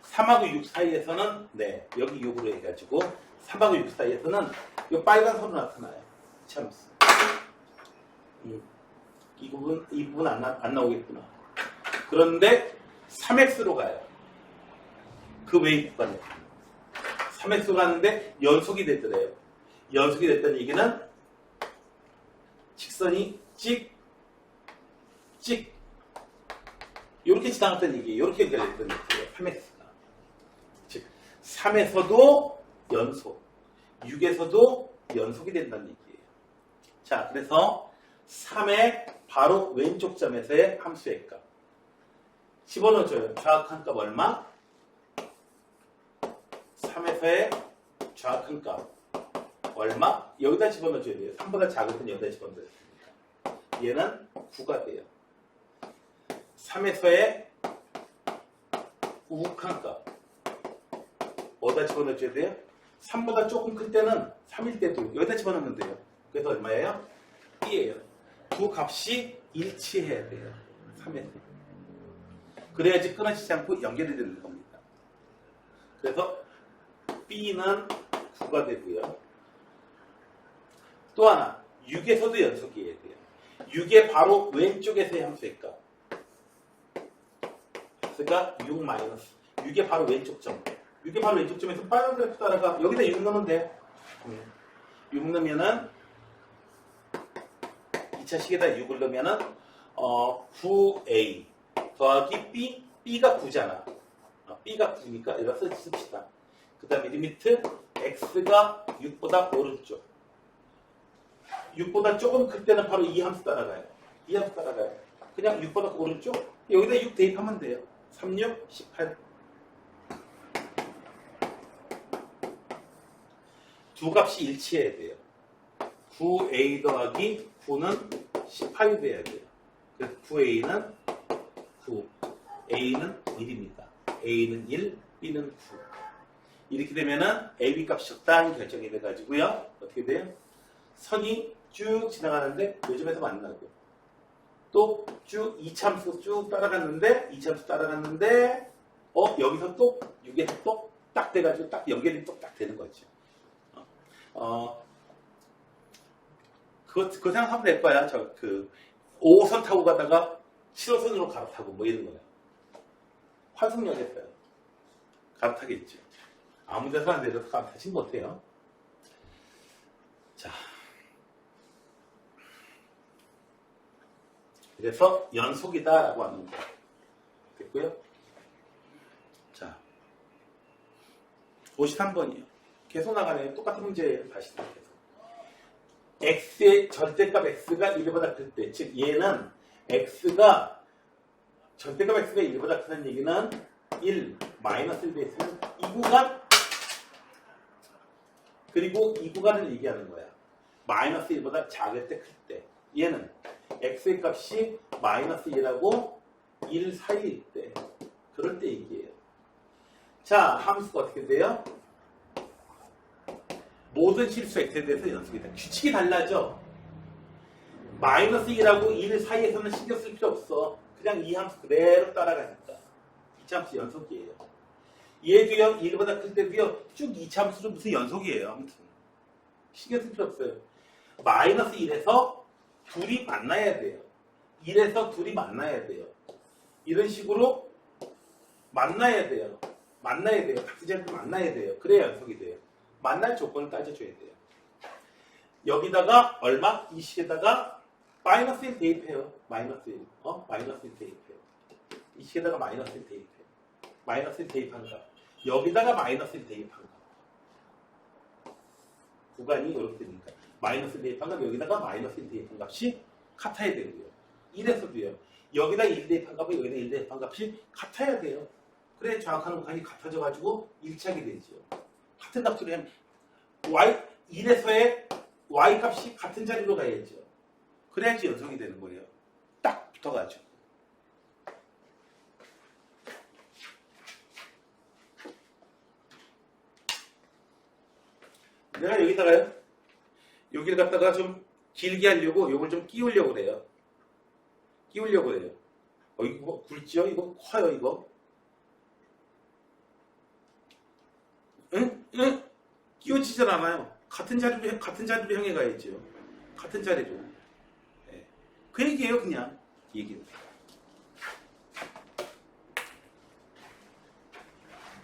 3하고 6 사이에서는 네 여기 6으로 해가지고 3하고 6 사이에서는 이 빨간 선으로 나타나요. 참수. 이 부분 안 나오겠구나. 그런데 3x로 가요. 그 외의 구간에 3x로 가는데 연속이 됐더래요. 연속이 됐다는 얘기는 직선이 찍 이렇게 지나갔다는 얘기예요. 이렇게 연결됐다는 얘기예요. 3x가. 즉 3에서도 연속, 6에서도 연속이 된다는 얘기예요. 자, 그래서 3의 바로 왼쪽 점에서의 함수의 값 집어넣어줘요. 좌극한 값 얼마? 3에서의 좌극한 값 얼마? 여기다 집어넣어줘야 돼요. 3보다 작을 땐 여기다 집어넣어야 됩니다. 얘는 9가 돼요. 3에서의 우극한 값 어디다 집어넣어줘야 돼요? 3보다 조금 클 때는 3일 때도 여기다 집어넣으면 돼요. 그래서 얼마예요? B예요. 두 값이 일치해야 돼요. 3에서. 그래야지 끊어지지 않고 연결이 되는 겁니다. 그래서 B는 9가 되고요. 또 하나 6에서도 연속이어야 돼요. 6의 바로 왼쪽에서의 함수의 값 x가 6 마이너스 6의 바로 왼쪽 점 6의 바로 왼쪽 점에서 빨간 그래프 따라가 여기다 6 넣으면 돼. 6 넣으면은 2차 식에다 6을 넣으면은 9a 더하기 b b가 9잖아. b가 9니까 이거 씁시다. 그 다음에 리미트 x가 6보다 오른쪽 6보다 조금 클 때는 바로 이 함수 따라가요. 이 함수 따라가요. 그냥 6보다 오른쪽 여기다 6 대입하면 돼요. 36, 18 두 값이 일치해야 돼요. 9a 더하기 9는 18이 돼야 돼요. 그래서 9a는 9, a는 1입니다. a는 1, b는 9. 이렇게 되면은 ab 값이 적당히 결정이 돼가지고요. 어떻게 돼요? 선이 쭉 지나가는데 요즘에서 만나고 또 쭉 이참수 쭉 따라갔는데 이참수 따라갔는데 여기서 또 6에서 또 딱 돼가지고 딱 연결이 또 딱 되는 거죠. 그거 생각하면 될 거야. 5호선 타고 가다가 7호선으로 갈아타고 뭐 이런 거야. 환승역에서요. 갈아타겠죠. 아무 데서 안 내려서 갈아타지 못해요. 자. 그래서 연속이다라고 하는 거. 됐고요. 자. 53번이요. 계속 나가네요. 똑같은 문제예요. 다시 생각해서. x의 절대값 x가 1보다 클 때, 즉 얘는 x가 절대값 x가 1보다 크다는 얘기는 1, 마이너스 1에 있으면 이 구간 그리고 이 구간을 얘기하는 거야. 마이너스 1보다 작을 때 클 때 얘는 x의 값이 마이너스 1하고 1 사이일 때 그럴 때 얘기해요. 자, 함수가 어떻게 돼요? 모든 실수 x에 대해서 연속이다. 규칙이 달라져. 마이너스 1하고 1 사이에서는 신경 쓸 필요 없어. 그냥 이 함수 그대로 따라가니까. 2차 함수 연속이에요. 얘도요, 1보다 클 때도요, 쭉 2차 함수는 무슨 연속이에요. 아무튼. 신경 쓸 필요 없어요. 마이너스 1에서 둘이 만나야 돼요. 1에서 둘이 만나야 돼요. 이런 식으로 만나야 돼요. 만나야 돼요. 같은 자리로 만나야 돼요. 그래야 연속이 돼요. 만날 조건을 따져줘야 돼요. 여기다가 얼마? 이 식에다가 마이너스 1 대입해요. 마이너스 1. 마이너스 1 대입해요. 이 식에다가 마이너스 1 대입해요. 마이너스 1 대입한 값. 여기다가 마이너스 1 대입한 값. 구간이 이렇게 되니까. 마이너스 1 대입한 값, 여기다가 마이너스 1 대입한 값이 같아야 되고요. 1에서도요. 여기다 1 대입한 값과 여기다 1 대입한 값이 같아야 돼요. 그래 정확한 구간이 같아져가지고 일치하게 되죠. 같은 값으로 하면 y 1에서의 y 값이 같은 자리로 가야죠. 그래야지 연속이 되는 거예요. 딱 붙어가지고. 내가 여기다가요. 여기를 갖다가 좀 길게 하려고 요걸 좀 끼우려고 그래요. 끼우려고 그래요. 이거 굵지요? 이거 커요, 이거. 응? 끼워지질 않아요. 같은 자리로 향해 가야죠. 같은 자리로. 네. 그 얘기예요, 그냥. 얘기는.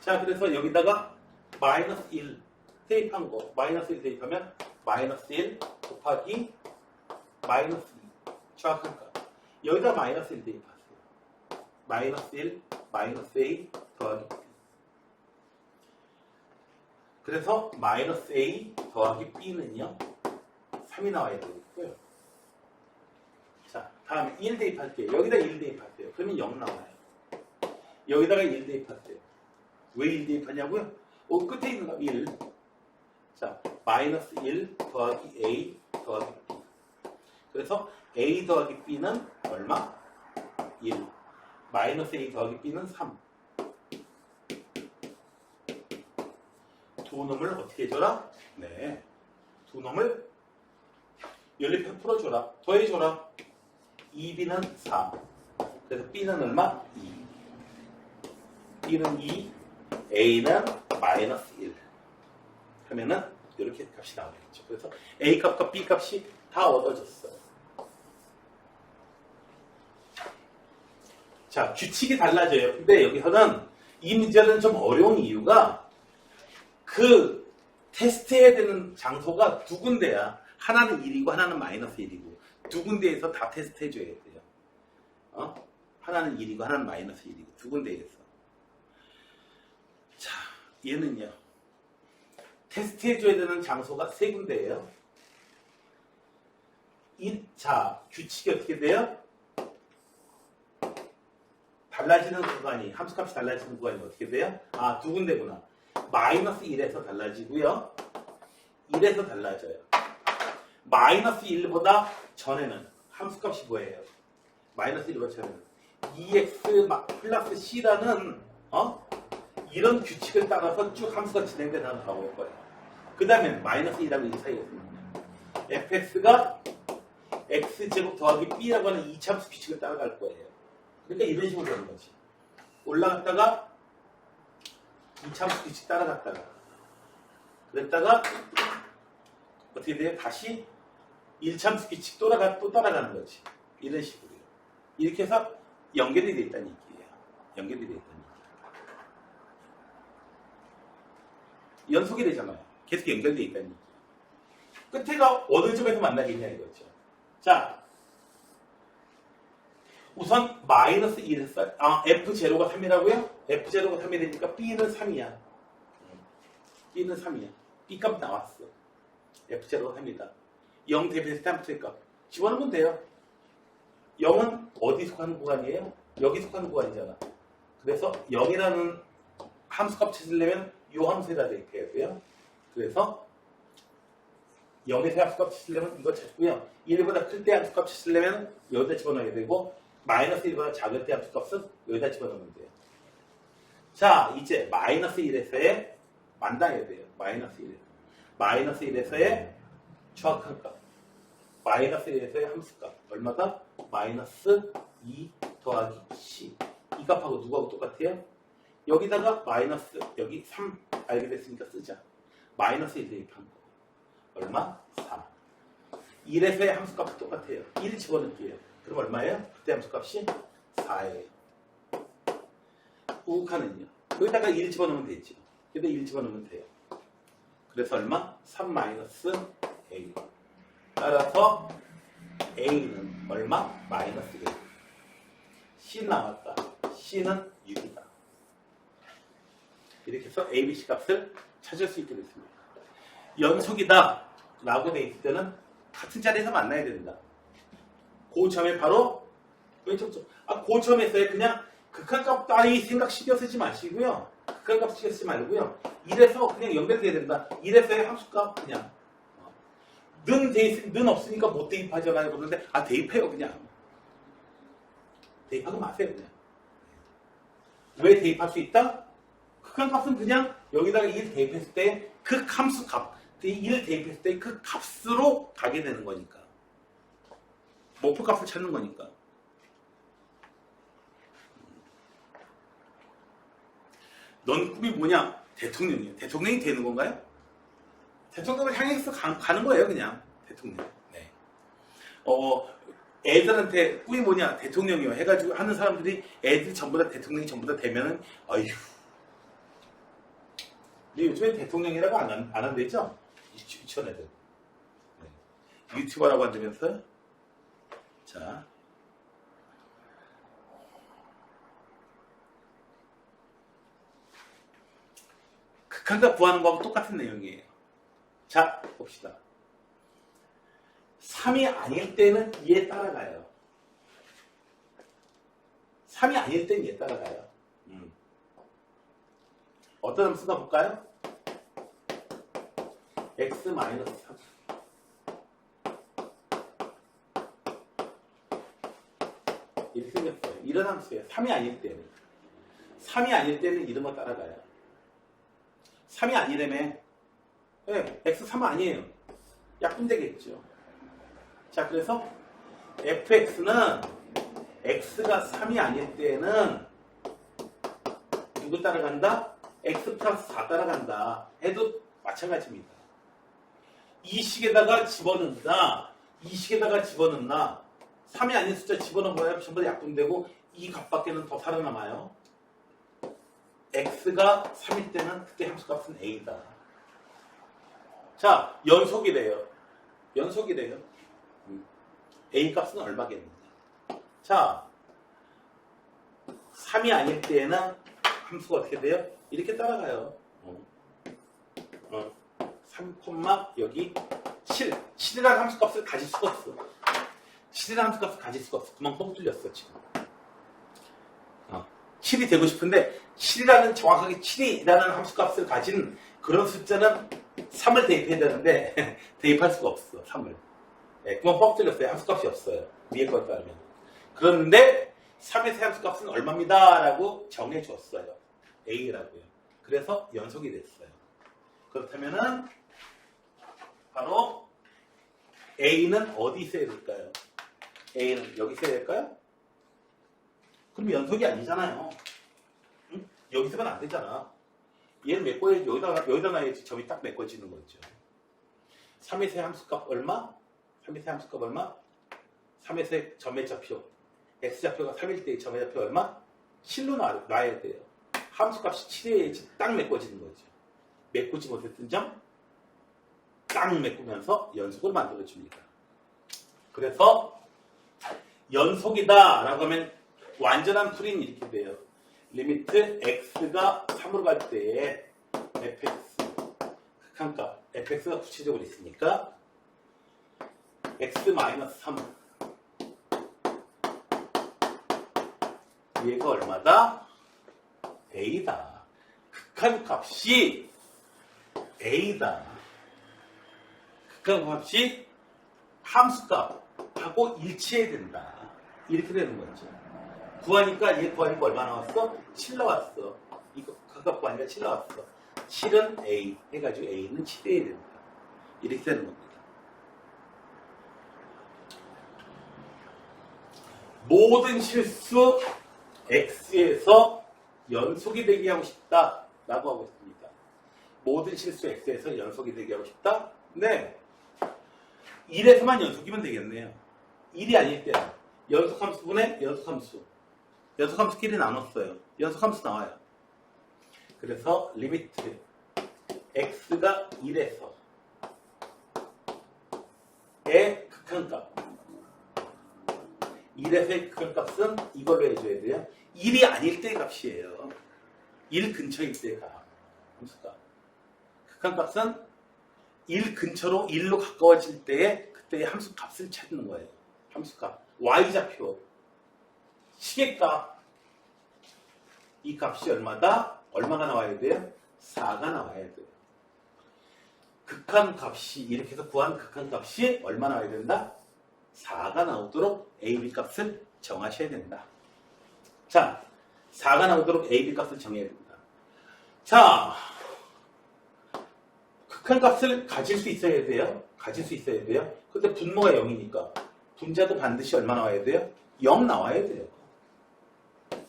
자, 그래서 여기다가 마이너스 1 대입한 거. 마이너스 1 대입하면 마이너스 1 곱하기 마이너스 2. 정확한 값. 여기다 마이너스 1 대입하세요. 마이너스 1, 마이너스 A 더하기 B. 그래서 마이너스 A 더하기 B는요 3이 나와야 되겠고요. 자, 다음에 1 대입할게요. 여기다 1 대입할게요. 그러면 0 나와요. 여기다가 1 대입할게요. 왜 1 대입하냐고요? 끝에 있는 거 1. 자, 마이너스 1 더하기 A 더하기 B. 그래서 A 더하기 B는 얼마? 1. 마이너스 A 더하기 B는 3. 두 놈을 어떻게 해줘라? 네. 두 놈을 연립해 풀어줘라. 더해줘라. 2B는 4. 그래서 B는 얼마? 2. B는 2, A는 마이너스 1. 하면은 이렇게 값이 나오겠죠. 그래서 A 값과 B 값이 다 얻어졌어요. 자, 규칙이 달라져요. 근데 여기서는 이 문제는 좀 어려운 이유가 그 테스트해야 되는 장소가 두 군데야. 하나는 1이고 하나는 마이너스 1이고 두 군데에서 다 테스트해줘야 돼요. 하나는 1이고 하나는 마이너스 1이고 두 군데에서. 자, 얘는요. 테스트해줘야 되는 장소가 세 군데예요. 자, 규칙이 어떻게 돼요? 달라지는 구간이, 함수값이 달라지는 구간이 어떻게 돼요? 아, 두 군데구나. 마이너스 1에서 달라지고요. 1에서 달라져요. 마이너스 1보다 전에는 함수값이 뭐예요? 마이너스 1보다 전에는 2x 플러스 c라는 이런 규칙을 따라서 쭉 함수가 진행돼서 나올 거예요. 그 다음에 마이너스 2라고 이 사이에 있습니다. fx가 x제곱 더하기 b라고 하는 이차함수 규칙을 따라갈 거예요. 그러니까 이런 식으로 되는 거지. 올라갔다가 이차함수 규칙 따라갔다가 그랬다가 어떻게 돼요? 다시 1차함수 규칙 또 따라가는 거지. 이런 식으로요. 이렇게 해서 연결이 돼 있다는 얘기예요. 연결이 돼 있다는 얘기예요. 연속이 되잖아요. 계속 연결돼 있다는 얘기예요. 끝에가 어느 점에서 만나겠냐 이거죠. 자, 우선 마이너스 1에서 F0가 3이라고요? F0가 3이 되니까 B는 3이야. B는 3이야. B값 나왔어. F0가 3이다. 0 대비했을 때 함수의 값 집어넣으면 돼요. 0은 어디 속하는 구간이에요? 여기 속하는 구간이잖아. 그래서 0이라는 함수값 찾으려면 이 함수에다 대입해야 돼요. 그래서 0에서 함수값 찾으려면 이거 찾고요. 1보다 클 때 함수값 찾으려면 여기다 집어넣어야 되고 마이너스 1보다 작을 때 함수값은 여기다 집어넣으면 돼요. 자, 이제 마이너스 1에서의 만나야 돼요. 마이너스 1에서. 마이너스 1에서의 정확한 값. 마이너스 1에서의 함수값. 얼마다? 마이너스 2 더하기 c. 이 값하고 누구하고 똑같아요? 여기다가 마이너스, 여기 3 알게 됐으니까 쓰자. 마이너스 1 대입한 거. 얼마? 3. 1에서의 함수값도 똑같아요. 1 집어넣을게요. 그럼 얼마예요? 그때 함수값이 4예요. 우극하는요. 여기다가 1 집어넣으면 되죠. 여기다 1 집어넣으면 돼요. 그래서 얼마? 3 마이너스 A. 따라서 A는 얼마? 마이너스 1. C 나왔다. C는 6이다. 이렇게 해서 A, B, C 값을 찾을 수 있게 됐습니다. 연속이다 라고 돼 있을 때는 같은 자리에서 만나야 된다. 그 점에 바로 왼쪽 점. 그 점에서의 그냥 극한값 따위 생각 신경 쓰지 마시고요. 극한값 신경 쓰지 말고요. 1에서 그냥 연결돼야 된다. 1에서의 함수값 그냥 는 없으니까 못 대입하잖아요. 그러는데 대입해요 그냥. 대입하고 마세요 그냥. 왜 대입할 수 있다? 극한값은 그냥 여기다가 1 대입했을 때 그 함수값 1 대입했을 때 그 값으로 가게 되는 거니까. 목표값을 찾는 거니까. 넌 꿈이 뭐냐? 대통령이에요. 대통령이 되는 건가요? 대통령을 향해서 가는 거예요, 그냥. 대통령. 네. 애들한테 꿈이 뭐냐? 대통령이요. 해가지고 하는 사람들이 애들 전부 다 대통령이 전부 다 되면은, 어휴. 근데 요즘에 대통령이라고 안 한대죠? 유치원 애들. 네. 유튜버라고 한다면서요? 자. 극한값 구하는 거하고 똑같은 내용이에요. 자, 봅시다. 3이 아닐 때는 얘 따라가요. 3이 아닐 때는 얘 따라가요. 어떤 함수가 볼까요? x-3. 이렇게 생겼어요. 이런 함수예요. 3이 아닐 때는. 3이 아닐 때는 이름을 따라가요. 3이 아니라며. 네, x 3 아니에요. 약분되겠죠. 자, 그래서 fx는 x가 3이 아닐 때는 누구 따라간다? x 플러스 4 따라간다 해도 마찬가지입니다. 이 식에다가 집어넣는다. 이 식에다가 집어넣나. 3이 아닌 숫자 집어넣어야 전부 다 약분되고 이 값밖에는 더 살아남아요. x가 3일 때는 그때 함수값은 a다. 자, 연속이래요. 연속이래요. a 값은 얼마겠느냐. 자, 3이 아닐 때에는 함수가 어떻게 돼요? 이렇게 따라가요. 3, 여기 7. 7이라는 함수값을 가질 수가 없어. 7이라는 함수값을 가질 수가 없어. 그만 뻥 뚫렸어, 지금. 7이 되고 싶은데 7이라는 정확하게 7이라는 함수값을 가진 그런 숫자는 3을 대입해야 되는데 대입할 수가 없어. 3을. 네, 그만 뻥 뚫렸어요. 함수값이 없어요. 위에 걸 따르면. 그런데 3의 세 함수값은 얼마입니다. 라고 정해줬어요. A라고요. 그래서 연속이 됐어요. 그렇다면은 바로 A는 어디 있어야 될까요? A는 여기 있어야 될까요? 그럼 연속이 아니잖아요. 응? 여기 있으면 안 되잖아. 얘는 메꿔야지. 여기다 놔야지 점이 딱 메꿔지는 거죠. 3의 세 함수값 얼마? 3의 세 함수값 얼마? 3의 세 점의 좌표. X좌표가 3일 때 점의 좌표 얼마? 7로 놔야 돼요. 함수값이 7이어야지 딱 메꿔지는 거죠. 메꾸지 못했던 점, 딱 메꾸면서 연속을 만들어줍니다. 그래서 연속이다 라고 하면 완전한 풀이는 이렇게 돼요. 리미트 x가 3으로 갈 때에 fx 극한값 fx가 구체적으로 있으니까 x-3 얘가 얼마다? a다. 극한값이 a다. 극한값이 함수값하고 일치해야 된다. 이렇게 되는 거죠. 구하니까 얘 구하니까 얼마 나왔어? 7 나왔어. 이거 각각 구하니까 7 나왔어. 7은 A 해가지고 A는 7이어야 된다. 이렇게 되는 겁니다. 모든 실수 X에서 연속이 되게 하고 싶다 라고 하고 있습니다. 모든 실수 X에서 연속이 되게 하고 싶다? 네. 1에서만 연속이면 되겠네요. 1이 아닐 때는 연속함수분의 연속함수. 연속함수끼리 나눴어요. 연속함수 나와요. 그래서 리미트 x가 1에서 의 극한값 1에서의 극한값은 이걸로 해줘야 돼요. 1이 아닐 때의 값이에요. 1 근처일 때의 값. 함수값. 극한값은 1 근처로 1로 가까워질 때에 그때의 함수값을 찾는 거예요. 함수값. y좌표. 시계값. 이 값이 얼마다? 얼마가 나와야 돼요? 4가 나와야 돼요. 극한값이 이렇게 해서 구한 극한값이 얼마 나와야 된다? 4가 나오도록 a, b 값을 정하셔야 된다. 자, 4가 나오도록 a, b 값을 정해야 된다. 자, 극한값을 가질 수 있어야 돼요. 가질 수 있어야 돼요. 근데 분모가 0이니까 분자도 반드시 얼마 나와야 돼요? 0 나와야 돼요.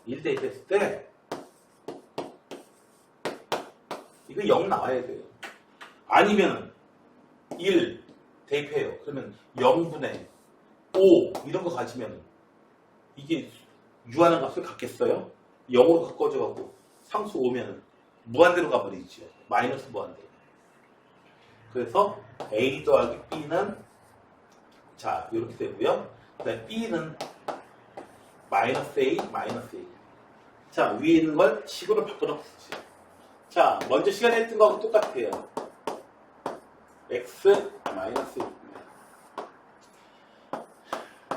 1 대입했을 때 이거 0 나와야 돼요. 아니면 1 대입해요. 그러면 0분의 5 이런 거 가지면 이게 유하는 값을 갖겠어요? 0으로 바꿔줘갖고 상수 5면 무한대로 가버리죠. 마이너스 무한대로. 그래서 A 더하기 B는 자 이렇게 되고요. 그다음에 B는 마이너스 A, 마이너스 A. 자 위에 있는 걸 식으로 바꿔놓겠죠. 자 먼저 시간에 했던 거하고 똑같아요. X 마이너스 1.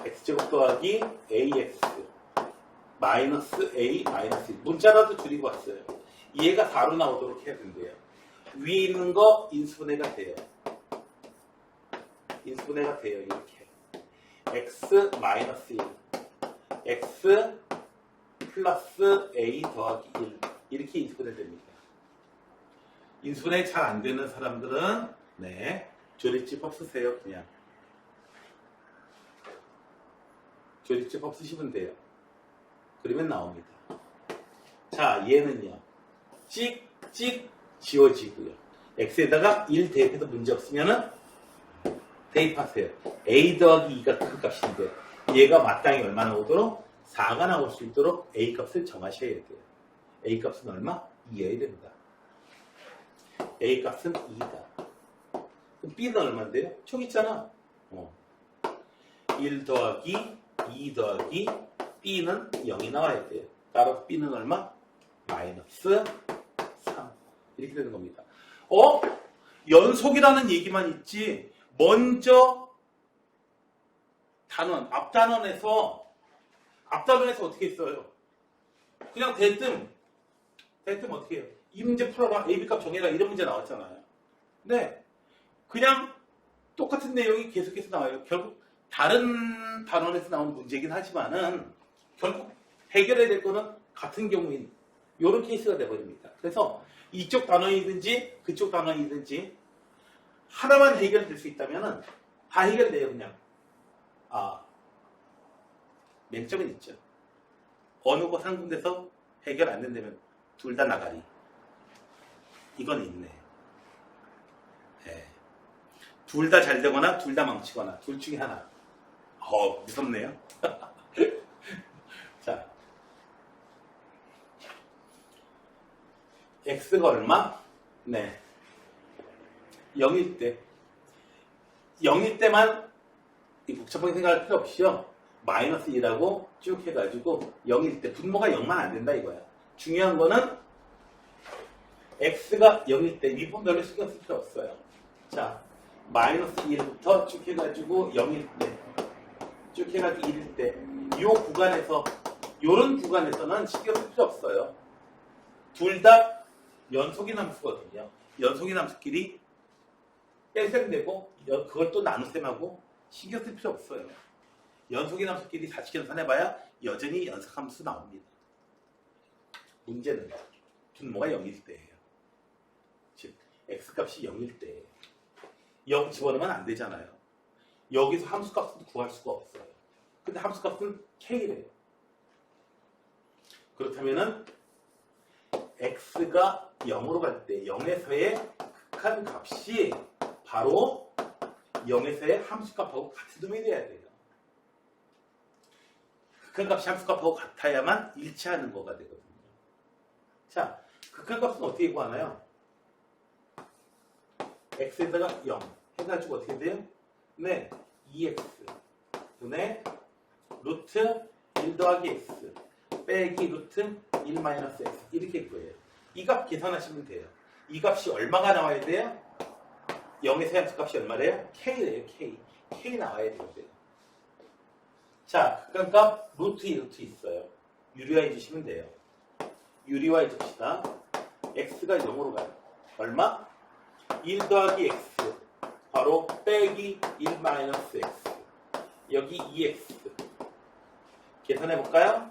X제곱 더하기 AX 마이너스 A 마이너스 1. 문자라도 줄이고 왔어요. 얘가 4로 나오도록 해야 된대요. 위에 있는 거 인수분해가 돼요. 인수분해가 돼요. 이렇게. X 마이너스 1. x 플러스 a 더하기 1 이렇게 인수분해 됩니다. 인수분해 잘 안 되는 사람들은 네 조립집법 쓰세요. 그냥 조립집법 쓰시면 돼요. 그러면 나옵니다. 자, 얘는요. 찍찍 지워지고요. x에다가 1 대입해도 문제 없으면은 대입하세요. a 더하기 2가 그 값인데 얘가 마땅히 얼마 나오도록 4가 나올 수 있도록 a 값을 정하셔야 돼요. a 값은 얼마? 2여야 됩니다. a 값은 2다. 그럼 b는 얼마인데요? 총 있잖아. 1 더하기 2 더하기 b는 0이 나와야 돼요. 따라서 b는 얼마? 마이너스 3 이렇게 되는 겁니다. 연속이라는 얘기만 있지 먼저 단원, 앞단원에서 어떻게 써요? 그냥 대뜸 어떻게 해요? 이 문제 풀어라, AB값 정해라 이런 문제 나왔잖아요. 네, 그냥 똑같은 내용이 계속해서 나와요. 결국 다른 단원에서 나온 문제긴 하지만은 결국 해결해야 될 거는 같은 경우인 이런 케이스가 돼버립니다. 그래서 이쪽 단원이든지 그쪽 단원이든지 하나만 해결될 수 있다면은 다 해결돼요. 그냥 맹점은 있죠. 어느 곳 한 군데서 해결 안 된다면 둘 다 나가리. 이건 있네. 네. 둘 다 잘 되거나 둘 다 망치거나 둘 중에 하나. 무섭네요. 자, x가 얼마? 네. 0일 때. 0일 때만 복잡하게 생각할 필요 없이요. 마이너스 2라고 쭉 해가지고 0일 때 분모가 0만 안 된다 이거야. 중요한 거는 x가 0일 때 미분별로 신경 쓸 필요 없어요. 자, 마이너스 1부터 쭉 해가지고 0일 때 쭉 해가지고 1일 때 요런 구간에서는 신경 쓸 필요 없어요. 둘 다 연속인 함수거든요. 연속인 함수끼리 뺄셈 되고 그걸 또 나눗셈하고 신경 쓸 필요 없어요. 연속인 함수끼리 다시 계산해봐야 여전히 연속함수 나옵니다. 문제는 분모가 0일 때예요. 즉 x값이 0일 때예요. 0 집어넣으면 안 되잖아요. 여기서 함수값은 구할 수가 없어요. 근데 함수값은 k래요. 그렇다면은 x가 0으로 갈 때 0에서의 극한값이 바로 0에서의 함수값하고 같은 놈이 돼야 돼요. 극한값이 함수값하고 같아야만 일치하는 거가 되거든요. 자, 극한값은 어떻게 구하나요? x에다가 0 해가지고 어떻게 돼요? 네, 2x 분의 루트 1 더하기 x 빼기 루트 1 마이너스 x 이렇게 구해요. 이 값 계산하시면 돼요. 이 값이 얼마가 나와야 돼요? 0에서 함수값이 얼마래요? k래요. k 나와야 돼요. 자, 극한값 루트 있어요. 유리화해 주시면 돼요. 유리화해 줍시다. x가 0으로 가요. 얼마? 1 더하기 x 바로 빼기 1 마이너스 x 여기 2x 계산해 볼까요?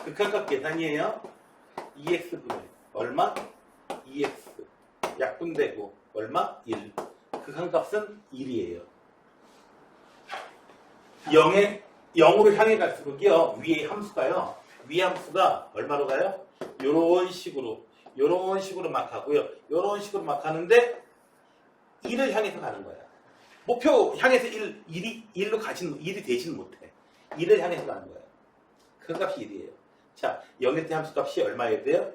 극한값 계산이에요. 2x분의 얼마? 2x 약분되고 얼마? 1 극한값은 1이에요. 0으로 향해 갈수록요 위에 함수가요 위에 함수가 얼마로 가요? 요런 식으로 막 가고요. 요런 식으로 막 가는데 1을 향해서 가는 거야. 목표 향해서 1이 되지는 못해. 1을 향해서 가는 거야. 그 값이 1이에요. 자, 0일 때 함수 값이 얼마여야 돼요?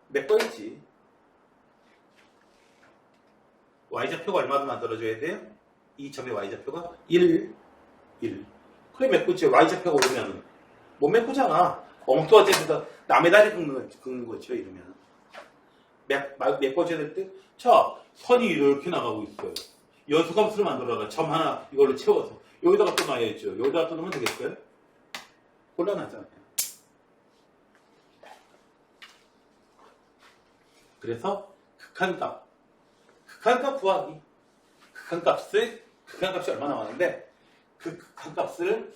몇 번이지? y좌표가 얼마로 만들어줘야 돼요? 이 점의 y좌표가 1. 그래 메꾸지. y좌표가 오르면 못 메꾸잖아. 엉뚱한 데서 남의 다리 긁는 거죠. 이러면 메꿔줘야 될 때 자, 선이 이렇게 나가고 있어요. 연속함수를 만들어라. 점 하나 이걸로 채워서 여기다가 또 놔야죠. 여기다가 또 넣으면 되겠어요? 곤란하잖아요. 그래서 극한값 구하기. 극한값이 얼마 나왔는데 극한값을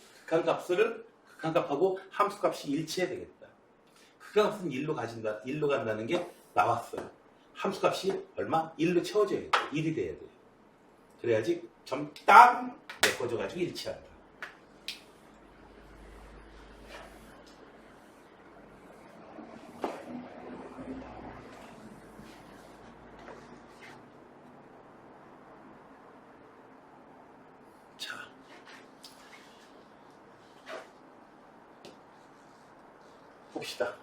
극한값하고 함수값이 일치해야 되겠다. 극한값은 1로 간다는 게 나왔어요. 함수값이 얼마? 1로 채워져야 돼. 1이 돼야 돼. 그래야지 점 딱 메꿔져가지고 일치한다. 자, 봅시다.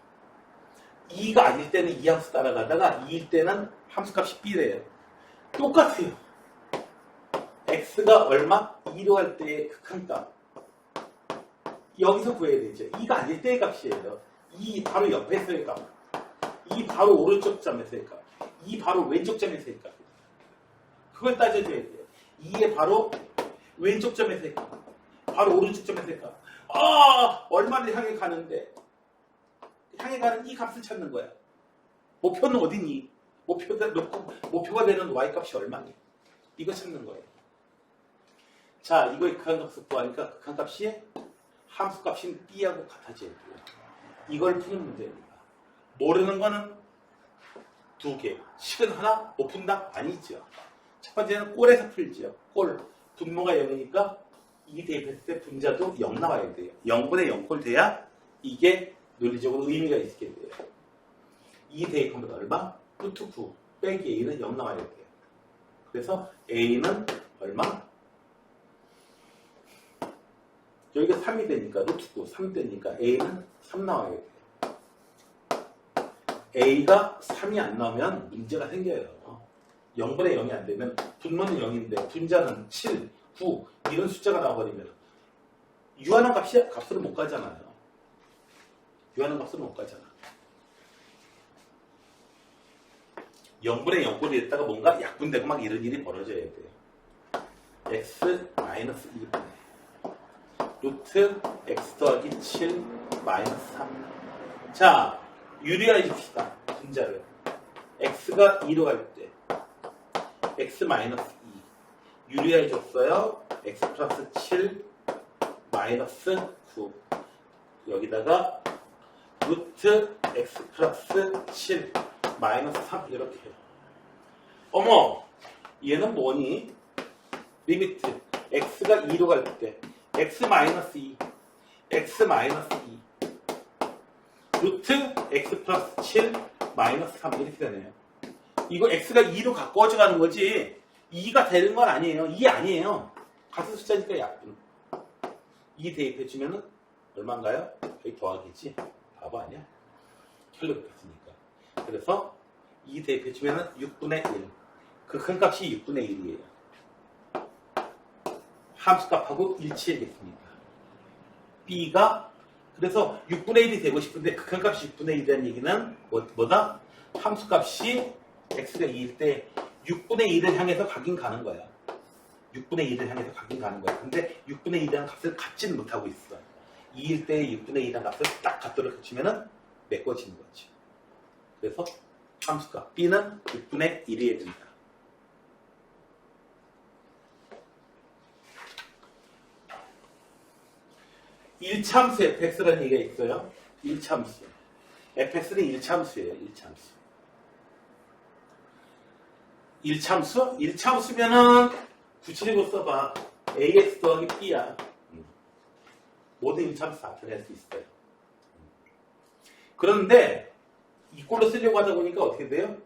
2가 아닐 때는 이 함수 따라가다가 2일 때는 함수값이 B래요. 똑같아요. X가 얼마? 2로 할 때의 극한값. 여기서 구해야 되죠. 2가 아닐 때의 값이에요. 2 바로 옆에서의 값. 2 바로 오른쪽 점에서의 값. 2 바로 왼쪽 점에서의 값. 그걸 따져줘야 돼요. 2의 바로 왼쪽 점에서의 값. 바로 오른쪽 점에서의 값. 얼마를 향해 가는데 향해 가는 이 값을 찾는 거야. 목표는 어디니? 목표가 되는 y값이 얼마니? 이거 찾는 거예요. 자, 이거의 극한값을 구하니까 극한값이 함수값인 b하고 같아져야 돼요. 이걸 푸는 문제입니다. 모르는 거는 두 개. 식은 하나, 못 푼다? 아니죠. 첫 번째는 꼴에서 풀지요. 꼴. 분모가 0이니까 이 대입했을 때 분자도 0 나와야 돼요. 0분의 0꼴 돼야 이게 논리적으로 의미가 있게 돼요. 이 대입하면 얼마? 루트 9 빼기 a는 0 나와야 돼요. 그래서 a는 얼마? 여기가 3이 되니까 루트 9 3 되니까 a는 3 나와야 돼요. a가 3이 안 나오면 문제가 생겨요. 0분의 0이 안 되면 분모는 0인데 분자는 7, 9 이런 숫자가 나와버리면 유한한 값으로 못 가잖아요. 유한한 값으로 못 가잖아. 0분의 0꼴이 됐다가 뭔가 약분되고 막 이런 일이 벌어져야 돼요. x-2분의 루트 x 더하기 7 마이너스 3. 자, 유리화해 줍시다. 분자를. x가 2로 갈 때 x 마이너스 2 유리화해 줬어요. x 플러스 7 마이너스 9 여기다가 루트 x 플러스 7 마이너스 3 이렇게 해요. 어머, 얘는 뭐니? 리미트 x가 2로 갈 때 x 마이너스 2 x 마이너스 2 루트 x 플러스 7 마이너스 3 이렇게 되네요. 이거 x가 2로 가까워져 가는 거지 2가 되는 건 아니에요. 2 아니에요. 같은 숫자니까 약분. 2 대입해주면은 얼마인가요? 여기 더하기지. 바보 아니야? 혈로했으니까. 그래서 2 대입해주면은 6분의 1. 그 큰 값이 6분의 1이에요. 함수값하고 일치하겠습니다. B가 그래서 6분의 1이 되고 싶은데 극한값이 6분의 1이라는 얘기는 뭐다? 함수값이 x가 2일 때 6분의 1을 향해서 가긴 가는 거야. 6분의 1을 향해서 가긴 가는 거야. 근데 6분의 1이라는 값을 갖지는 못하고 있어. 2일 때 6분의 1이라는 값을 딱 갖도록 해주면은 메꿔지는 거지. 그래서 함수값 B는 6분의 1이어야 된다. 1참수 fx라는 얘기가 있어요. 1참수. fx는 1참수예요. 1참수. 1참수면은 구체적으로 써봐. ax 더하기 b야. 모든 1참수 다 표현할 수 있어요. 그런데 이꼴로 쓰려고 하다 보니까 어떻게 돼요?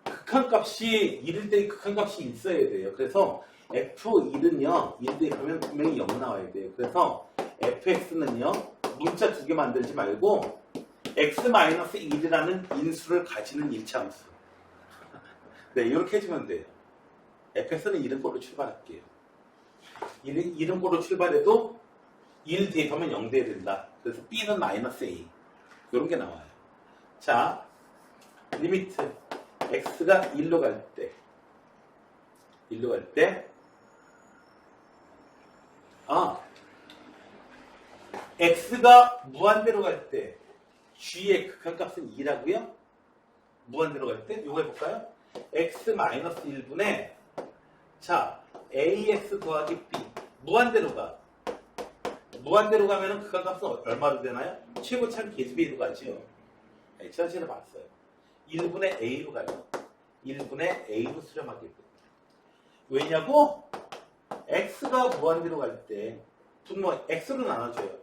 극한값이 1일 때 극한값이 있어야 돼요. 그래서 f1은요 1 대입하면 분명히 0 나와야 돼요. 그래서 fx는요 문자 두 개 만들지 말고 x-1이라는 인수를 가지는 1차함수. 네, 이렇게 해주면 돼요. fx는 이런 걸로 출발할게요. 이런 걸로 출발해도 1 대입하면 0 돼야 된다. 그래서 b는 마이너스 a. 이런 게 나와요. 자, 리미트 x가 1로 갈 때 x가 무한대로 갈 때 g의 극한값은 2라고요? 무한대로 갈 때 이거 해볼까요? x-1분의 자 ax 더하기 b 무한대로 가 무한대로 가면은 극한값은 얼마로 되나요? 최고차는 계수비로 가죠. 지난시간에 봤어요. 1분의 A로 가요. 1분의 A로 수렴하게 됩니다. 왜냐고? X가 무한대로 갈 때 분모 X로 나눠줘요.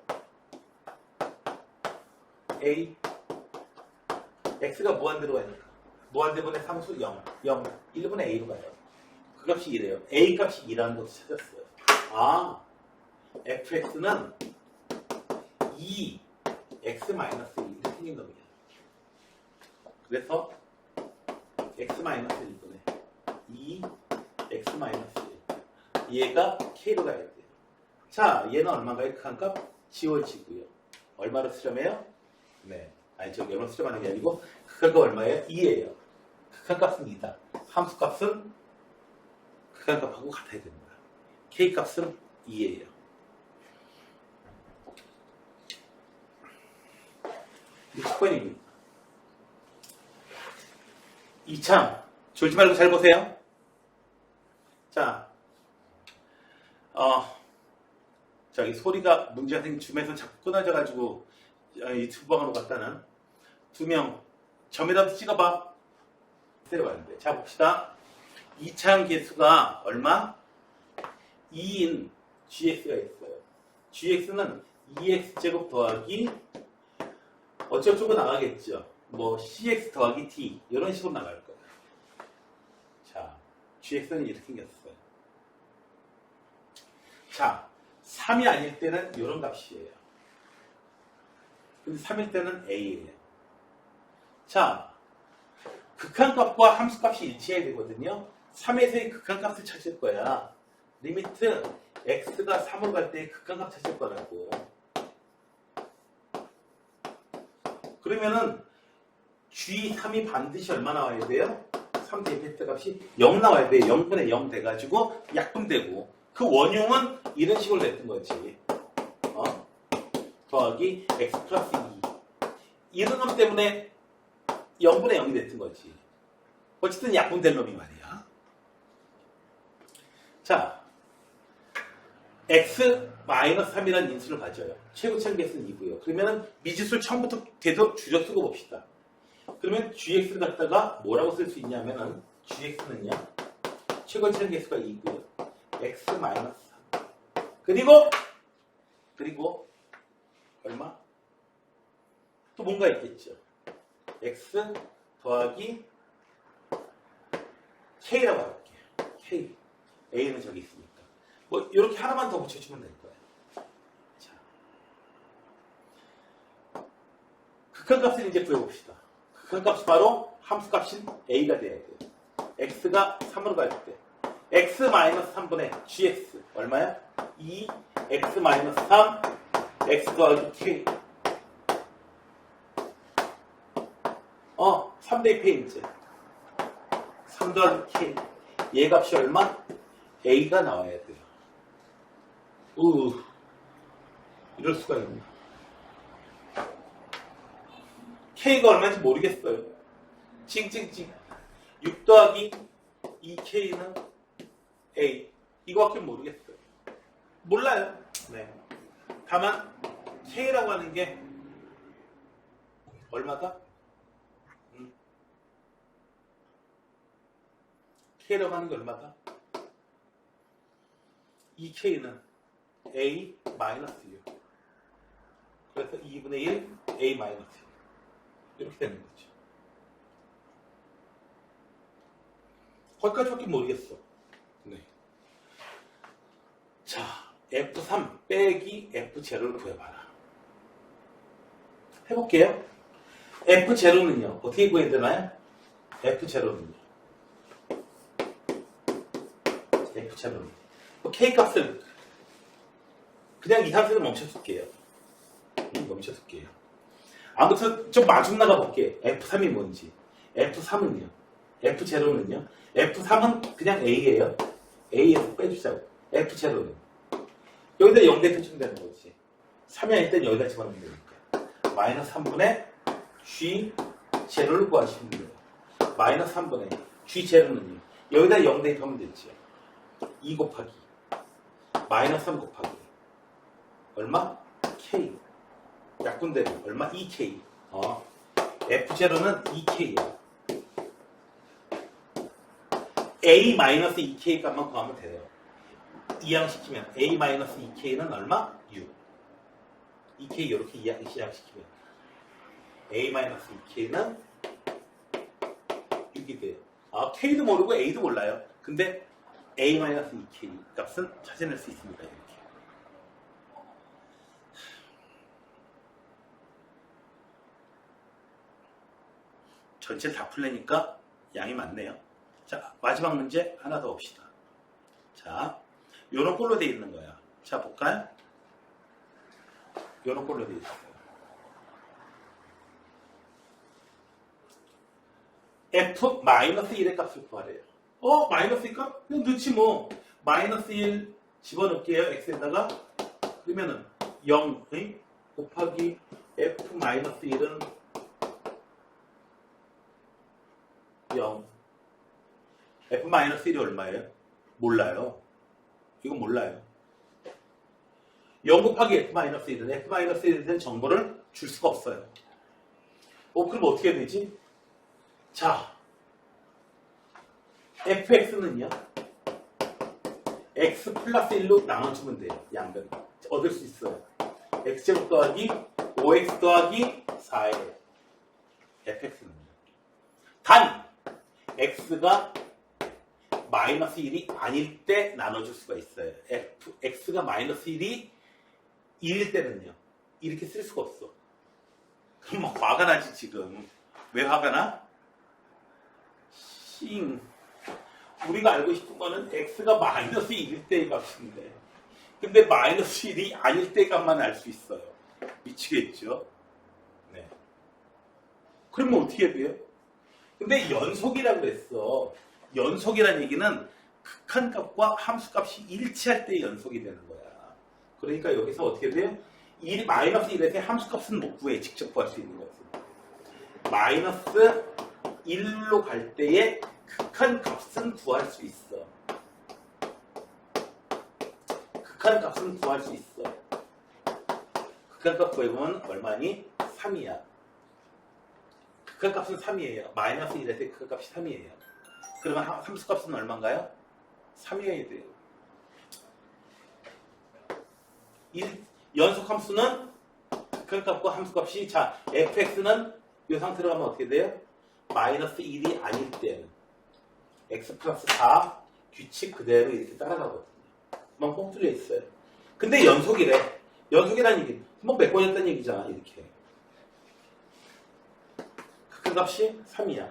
A X가 무한대로 가니까 무한대분의 상수 0 1분의 A로 가요. 그 값이 2래요. A 값이 2라는 것을 찾았어요. 아, fx는 2x-1 이렇게 생긴 겁니다. 그래서 x-1분의 2x-1 얘가 k로 가야 돼요. 자, 얘는 얼마인가요? 극한값 지워지고요. 얼마로 수렴해요? 네, 아니 저기 얼마 수렴하는 게 아니고 극한값 얼마예요? 2예요. 극한값은 2다. 함수값은 극한값하고 같아야 됩니다. k값은 2예요. 10번입니다. 2참 졸지 말고 잘 보세요. 자, 저기 소리가 문제 선생님 줌에서 자꾸 끊어져가지고 유튜브 방으로 갔다는 2명 점에다 찍어봐. 내려가는데. 자, 봅시다. 2차항 계수가 얼마? 2인 gx가 있어요. gx는 2x제곱 더하기 어쩌고저쩌고 나가겠죠. 뭐 cx 더하기 t 이런 식으로 나갈 거예요. 자, gx는 이렇게 생겼어요. 자, 3이 아닐 때는 이런 값이에요. 근데 3일 때는 a예요. 자, 극한값과 함수값이 일치해야 되거든요. 3에서의 극한값을 찾을 거야. 리미트 x가 3으로 갈 때 극한값 찾을 거라고. 그러면은 G3이 반드시 얼마 나와야 돼요? 3 대입 값이 0 나와야 돼요. 0분의 0 돼가지고 약분되고 그 원흉은 이런 식으로 냈던 거지. 더하기 x 플러스 2 이런 놈 때문에 0분의 0이 됐던 거지. 어쨌든 약분된 놈이 말이야. 자, x-3이라는 인수를 가져요. 최고차는 계수는 2고요. 그러면 미지수를 처음부터 계속 줄여 쓰고 봅시다. 그러면 gx를 갖다가 뭐라고 쓸 수 있냐면은 gx는요. 최고차는 계수가 2고요. x-3 그리고 얼마? 또 뭔가 있겠죠. x 더하기 k라고 할게요. k. a는 저기 있으니까. 뭐 이렇게 하나만 더 붙여주면 될 거예요. 자, 극한값을 이제 구해봅시다. 극한값이 바로 함수값인 a가 돼야 돼요. x가 3으로 갈 때 x-3분의 gx 얼마야? 2x-3 x 더하기 k 3 대입해 이제 3 더하기 k 얘 값이 얼마? a가 나와야 돼요. 이럴 수가 있나. k가 얼마인지 모르겠어요. 찡찡찡 6 더하기 2k는 a 이거밖에 모르겠어요. 몰라요. 네. 다만 k라고 하는 게 얼마다? k라고 하는 게 얼마다? 2k는 a-6 그래서 2분의 1 a-6 이렇게 되는 거죠. 거기까지밖에 모르겠어. 네. 자, F3 빼기 F0를 구해봐라. 해볼게요. F0는요 어떻게 구해야 되나요? F0는요 K값을 그냥 2, 3세로 멈춰둘게요. 아무튼 좀 마중 나가볼게. F3이 뭔지. F3은요. F0는요. 그냥 A예요. A에서 빼주자고. F0는 여기다 0 대표주면 되는 거지. 3이 아닐 땐 여기다 집어넣으면 되니까. 마이너스 3분의 G0를 구하시면 돼요. 마이너스 3분의 G0는요. 여기다 0 대입하면 되죠. 2 곱하기 마이너스 3 곱하기 얼마? K. 약분되면 얼마? 2K. F0는 2K야. A-2K 값만 구하면 돼요. 이항시키면 A-2K는 얼마? 6. 2K 이렇게 이항시키면 A-2K는 6이 돼요. K도 모르고 A도 몰라요. 근데 A-2K 값은 찾아낼 수 있습니다. 이렇게. 전체 다 풀려니까 양이 많네요. 자, 마지막 문제 하나 더 봅시다. 자, 요런 꼴로 되어 있는 거야. 자, 볼까요? 요런 꼴로 되어 있어요. F-1의 값을 구하래요. 마이너스 1값? 그냥 넣지 뭐. 마이너스 1 집어넣을게요. x에다가. 그러면은 0 곱하기 F-1은 0. F-1이 얼마예요? 몰라요. 이건 몰라요. 0 곱하기 F-1은 F-1에 대한 정보를 줄 수가 없어요. 그럼 어떻게 해야 되지? 자, fx는요, x 플러스 1로 나눠주면 돼요. 양변. 얻을 수 있어요. x제곱 더하기 5x 더하기 4예요. fx는요. 단, x가 마이너스 1이 아닐 때 나눠줄 수가 있어요. x가 마이너스 1이 1일 때는요. 이렇게 쓸 수가 없어. 그럼 막 화가 나지 지금. 왜 화가 나? 우리가 알고 싶은 거는 x가 마이너스 1일 때의 값인데, 근데 마이너스 1이 아닐 때 값만 알 수 있어요. 미치겠죠? 네. 그러면 어떻게 해야 돼요? 근데 연속이라고 그랬어. 연속이라는 얘기는 극한값과 함수값이 일치할 때 연속이 되는 거야. 그러니까 여기서 어떻게 돼요? 마이너스 1에서 함수값은 못 구해. 직접 구할 수 있는 거지. 마이너스 1로 갈 때의 극한값은 구할 수 있어. 극한값은 구할 수 있어. 극한값 구해보면 얼마니? 3이야. 극한값은 3이에요. 마이너스 1에서 극한값이 3이에요. 그러면 함수값은 얼마인가요? 3이어야 돼요. 연속함수는 극한값과 함수값이, 자, fx는 이 상태로 가면 어떻게 돼요? 마이너스 1이 아닐 때는 x 플러스 4 규칙 그대로 이렇게 따라가거든요. 막 뻥 뚫려 있어요. 근데 연속이래. 연속이라는 얘기, 뭐 몇 번이었다는 얘기잖아. 이렇게. 극한값이 3이야.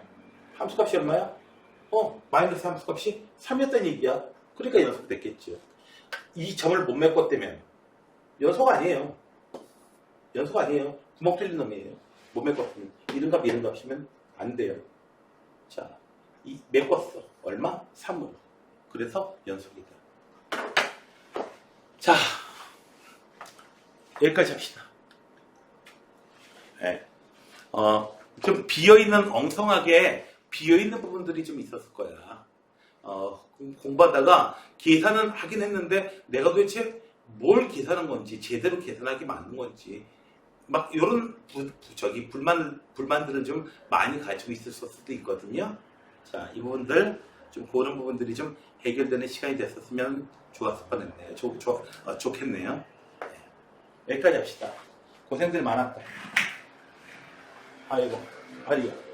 함수값이 얼마야? 마이너스 함수값이 3이었다는 얘기야. 그러니까 연속됐겠죠. 이 점을 못 메꿨다면 연속 아니에요. 연속 아니에요. 구멍 뚫린 놈이에요. 못 메꿨으면 이런 값 이런 값이면 안 돼요. 자, 메꿨어. 얼마? 3으로. 그래서 연속이다. 자, 여기까지 합시다. 네. 좀 비어있는, 엉성하게 비어있는 부분들이 좀 있었을 거야. 공부하다가 계산은 하긴 했는데 내가 도대체 뭘 계산한 건지, 제대로 계산하기 맞는 건지, 막 이런 불만들은 좀 많이 가지고 있을 수도 있거든요. 자, 이 부분들 좀 그런 부분들이 좀 해결되는 시간이 됐었으면 좋았을 뻔했네요. 좋겠네요. 네. 여기까지 합시다. 고생들 많았다. 아이고.